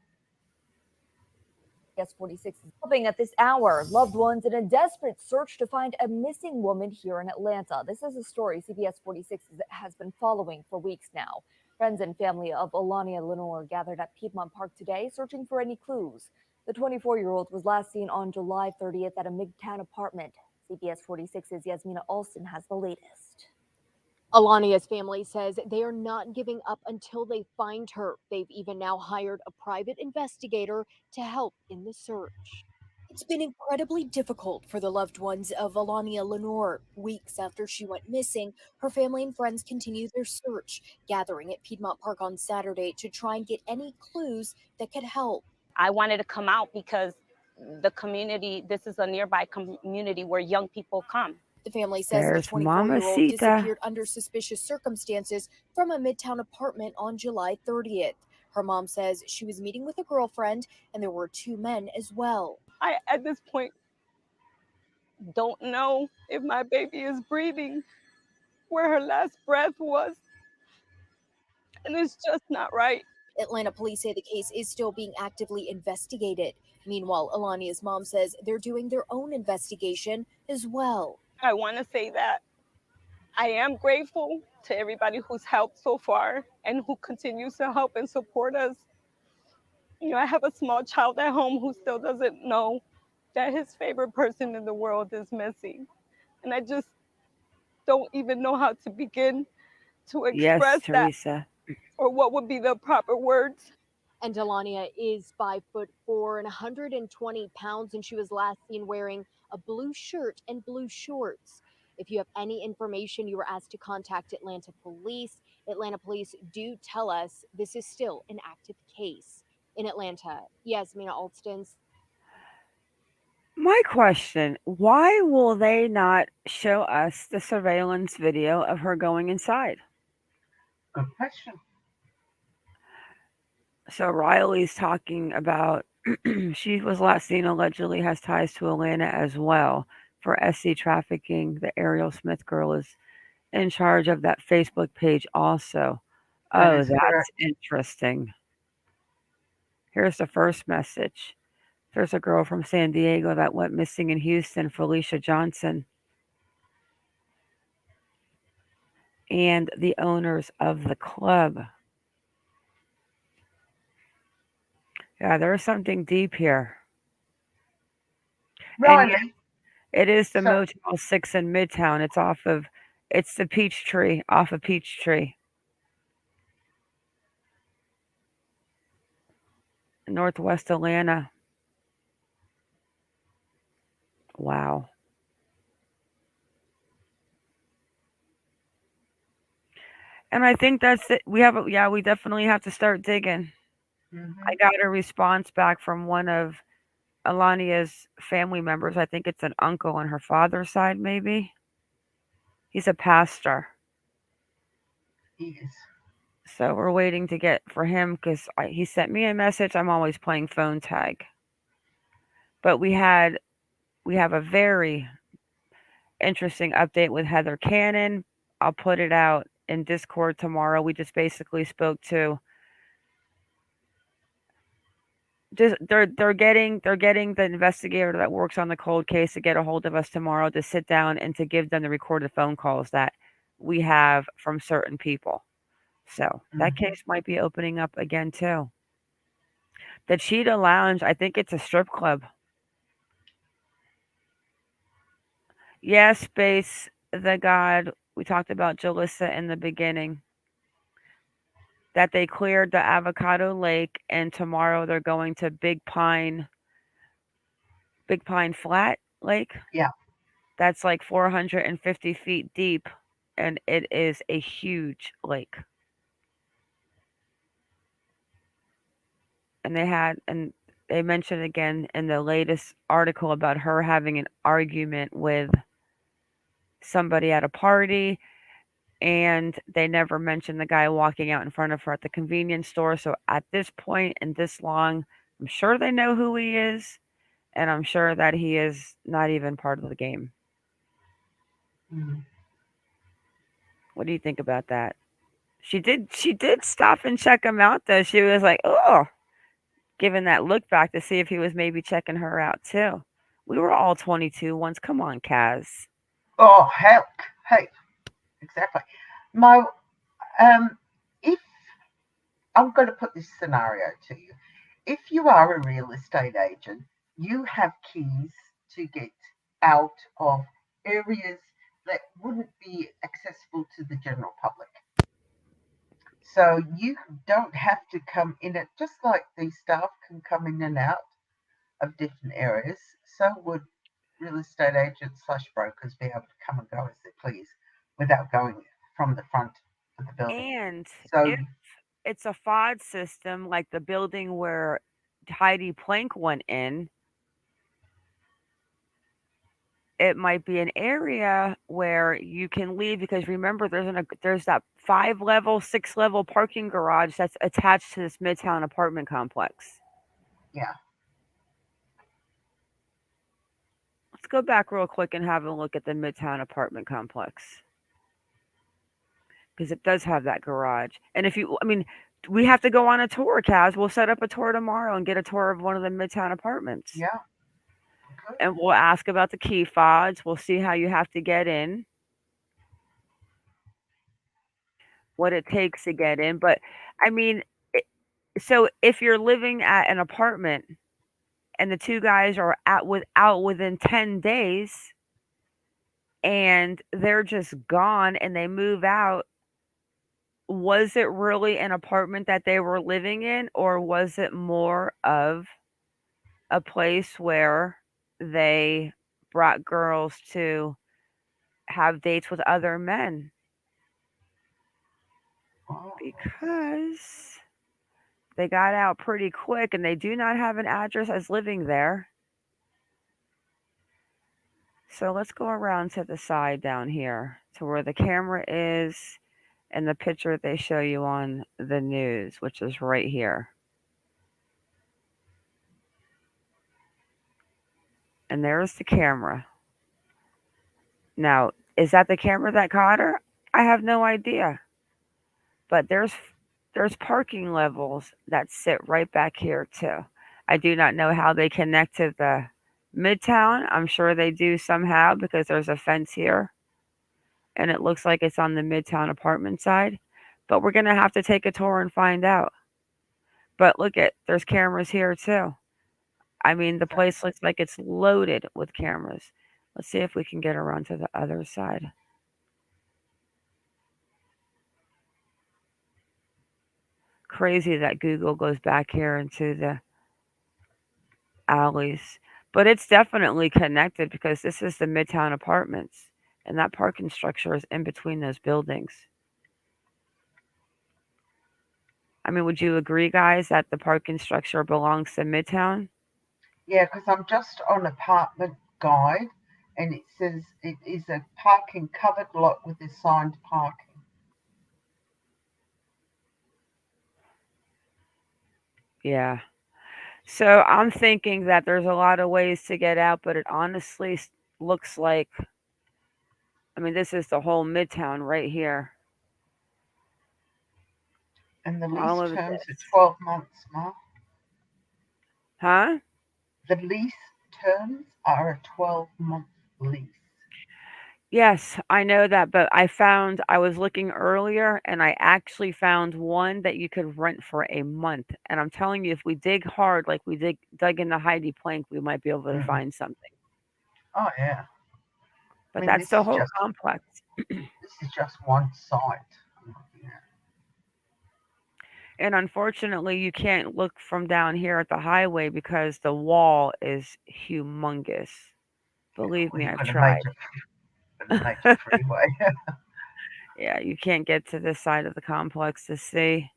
CBS 46 is helping at this hour. Loved ones in a desperate search to find a missing woman here in Atlanta. This is a story CBS 46 has been following for weeks now. Friends and family of Allahnia Lenoir gathered at Piedmont Park today, searching for any clues. The 24-year-old was last seen on July 30th at a Midtown apartment. CBS 46's Yasmina Alston has the latest. Alania's family says they are not giving up until they find her. They've even now hired a private investigator to help in the search. It's been incredibly difficult for the loved ones of Allahnia Lenoir. Weeks after she went missing, her family and friends continue their search, gathering at Piedmont Park on Saturday to try and get any clues that could help. I wanted to come out because the community, this is a nearby community where young people come. The family says the 24-year-old disappeared under suspicious circumstances from a Midtown apartment on July 30th. Her mom says she was meeting with a girlfriend and there were two men as well. I, at this point, don't know if my baby is breathing, where her last breath was. And it's just not right. Atlanta police say the case is still being actively investigated. Meanwhile, Alania's mom says they're doing their own investigation as well. I want to say that I am grateful to everybody who's helped so far and who continues to help and support us. You know, I have a small child at home who still doesn't know that his favorite person in the world is missing. And I just don't even know how to begin to express that or what would be the proper words. And Allahnia is 5'4" and 120 pounds, and she was last seen wearing a blue shirt and blue shorts. If you have any information, you were asked to contact Atlanta Police. Atlanta Police do tell us this is still an active case. In Atlanta, Yasmina Alston. My question, why will they not show us the surveillance video of her going inside? Good question. So Riley's talking about she was last seen allegedly has ties to Atlanta as well for SC trafficking. The Ariel Smith girl is in charge of that Facebook page also. Oh, that's interesting. Here's the first message. There's a girl from San Diego that went missing in Houston, Felicia Johnson. And the owners of the club. Yeah, there's something deep here. Riley. It is the Motel 6 in Midtown. It's the Peachtree, off of Peachtree. Northwest Atlanta. Wow. And I think that's it. We definitely have to start digging. I got a response back from one of Alania's family members. I think it's an uncle on her father's side, maybe. He's a pastor. He is. So we're waiting to get for him because he sent me a message. I'm always playing phone tag. But we have a very interesting update with Heather Cannon. I'll put it out in Discord tomorrow. We just basically spoke to they're getting the investigator that works on the cold case to get a hold of us tomorrow to sit down and to give them the recorded phone calls that we have from certain people. So that case might be opening up again too. The Cheetah Lounge, I think it's a strip club. Yes, Space the God. We talked about Jolissa in the beginning. That they cleared the Avocado Lake, and tomorrow they're going to Big Pine Flat Lake. Yeah. That's like 450 feet deep, and it is a huge lake. And they mentioned again in the latest article about her having an argument with somebody at a party, and they never mentioned the guy walking out in front of her at the convenience store. So at this point and this long, I'm sure they know who he is, and I'm sure that he is not even part of the game. What do you think about that? She did stop and check him out though. She was like, oh, giving that look back to see if he was maybe checking her out too. We were all 22 once. Come on, Kaz. Oh, heck. Hey, exactly. My, if I'm going to put this scenario to you, if you are a real estate agent, you have keys to get out of areas that wouldn't be accessible to the general public. So you don't have to come in it, just like these staff can come in and out of different areas, so would real estate agents / brokers be able to come and go as they please without going from the front of the building. And So if it's a FOD system like the building where Heidi Plank went in, it might be an area where you can leave because remember there's that 5-level, 6-level parking garage that's attached to this Midtown apartment complex. Yeah. Let's go back real quick and have a look at the Midtown apartment complex. Because it does have that garage. And we have to go on a tour, Kaz. We'll set up a tour tomorrow and get a tour of one of the Midtown apartments. Yeah. Okay. And we'll ask about the key fobs. We'll see how you have to get in. What it takes to get in. But, so if you're living at an apartment and the two guys are out within 10 days and they're just gone and they move out, was it really an apartment that they were living in, or was it more of a place where they brought girls to have dates with other men? Because they got out pretty quick and they do not have an address as living there. So let's go around to the side down here to where the camera is and the picture they show you on the news, which is right here. And there's the camera. Now, is that the camera that caught her? I have no idea. But there's parking levels that sit right back here too. I do not know how they connect to the Midtown. I'm sure they do somehow because there's a fence here. And it looks like it's on the Midtown apartment side. But we're going to have to take a tour and find out. But look there's cameras here too. The place looks like it's loaded with cameras. Let's see if we can get around to the other side. Crazy that Google goes back here into the alleys. But it's definitely connected because this is the Midtown apartments. And that parking structure is in between those buildings. Would you agree, guys, that the parking structure belongs to Midtown? Yeah, because I'm just on Apartment Guide, and it says it is a parking covered lot with assigned parking. Yeah. So I'm thinking that there's a lot of ways to get out, but it honestly looks like, this is the whole Midtown right here. And the lease terms are 12 months, Ma. Huh? The lease terms are a 12-month lease. Yes, I know that, but I was looking earlier and I actually found one that you could rent for a month. And I'm telling you, if we dig hard, like we dug in the Heidi plank, we might be able to find something. Oh, yeah. But that's the whole complex. This is just one site I'm looking at. And unfortunately, you can't look from down here at the highway because the wall is humongous. Believe me, I've tried. Major freeway. Yeah, you can't get to this side of the complex to see.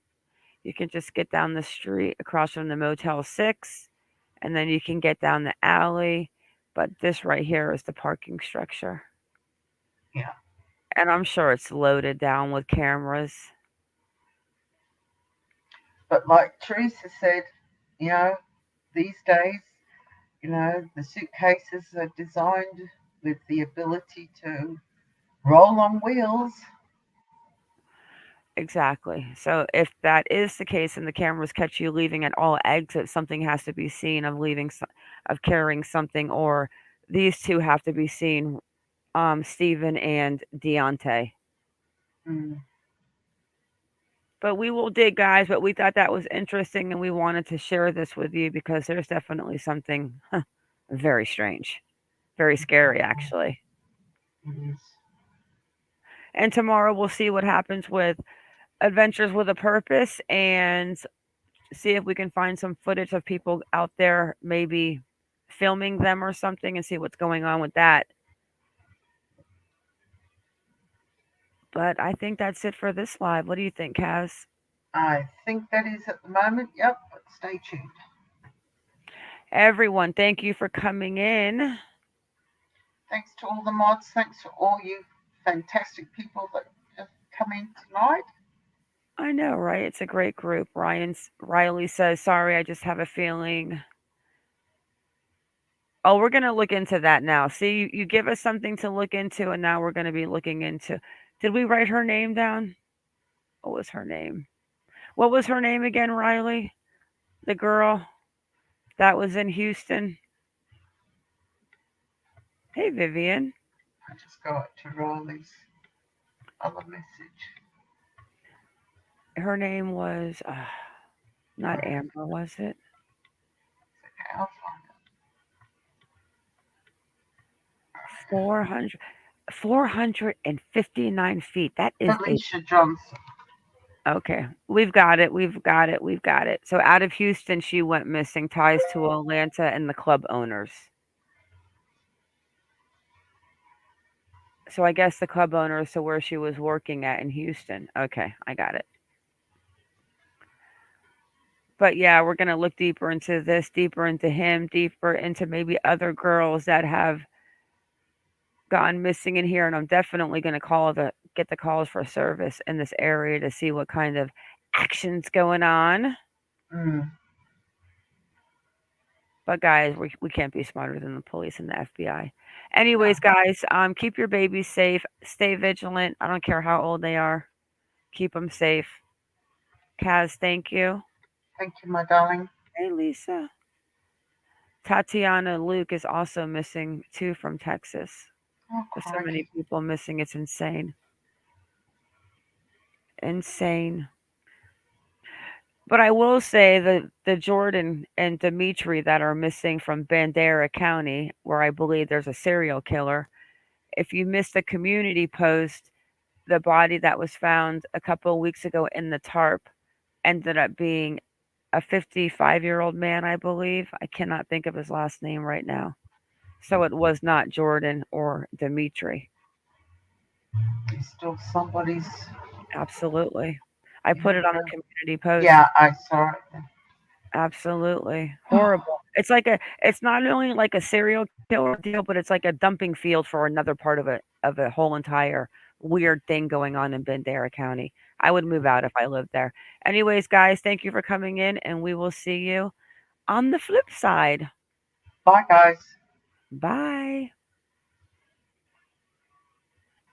You can just get down the street across from the Motel 6, and then you can get down the alley. But this right here is the parking structure. Yeah. And I'm sure it's loaded down with cameras. But like Teresa said, these days, the suitcases are designed with the ability to roll on wheels. Exactly. So if that is the case and the cameras catch you leaving at all exits, something has to be seen of of carrying something, or these two have to be seen, Stephen and Deontay. Mm. But we will dig, guys. But we thought that was interesting, and we wanted to share this with you because there's definitely something very strange, very scary, actually. Yes. And tomorrow we'll see what happens with Adventures with a Purpose and see if we can find some footage of people out there maybe filming them or something and see what's going on with that. But I think that's it for this live. What do you think, Kaz? I think that is at the moment. Yep, but stay tuned. Everyone, thank you for coming in. Thanks to all the mods. Thanks to all you fantastic people that have come in tonight. I know, right? It's a great group. Riley says, sorry, I just have a feeling. Oh, we're going to look into that now. See, you give us something to look into, and now we're going to be looking into. Did we write her name down? What was her name? What was her name again, Riley? The girl that was in Houston. Hey, Vivian. I just got to Riley's other message. Her name was not Amber, was it? Okay, I'll find it. 459 feet. That is Alicia Johnson. Okay, we've got it. So out of Houston, she went missing. Ties to Atlanta and the club owners. So I guess the club owners to where she was working at in Houston. Okay, I got it. But yeah, we're going to look deeper into this, deeper into him, deeper into maybe other girls that have gone missing in here. And I'm definitely going to get the calls for service in this area to see what kind of action's going on. Mm. But guys, we can't be smarter than the police and the FBI. Anyways, guys, keep your babies safe. Stay vigilant. I don't care how old they are. Keep them safe. Kaz, thank you. Thank you, my darling. Hey, Lisa. Tatiana Luke is also missing too from Texas. Oh, There's so many people missing. It's insane. Insane. But I will say that the Jordan and Dimitri that are missing from Bandera County, where I believe there's a serial killer, if you missed a community post, the body that was found a couple of weeks ago in the tarp ended up being a 55-year-old man, I believe. I cannot think of his last name right now. So it was not Jordan or Dimitri. He's still somebody's. Absolutely. I put it on a community post. Yeah, I saw it. Absolutely. Horrible. It's not only like a serial killer deal, but it's like a dumping field for another part of a whole entire weird thing going on in Bandera County. I would move out if I lived there. Anyways, guys, thank you for coming in, and we will see you on the flip side. Bye, guys. Bye.